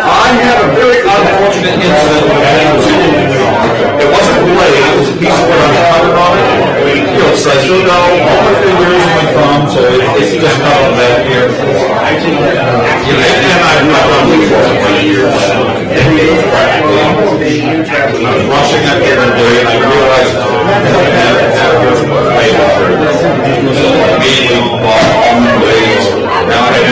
I had a very unfortunate incident. It wasn't related, it was a piece of wood on the cover on it. So I still know all my fingers and my thumb, so it's just not on that here. And I've done it for 20 years. I was rushing up here today, and I realized that immediately bought all my blades. Now I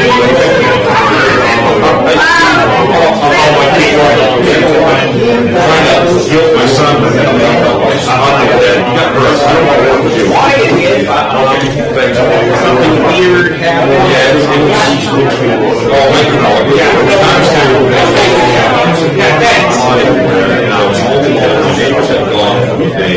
have to do my son, why something weird happened. I was only 10% gone from the day.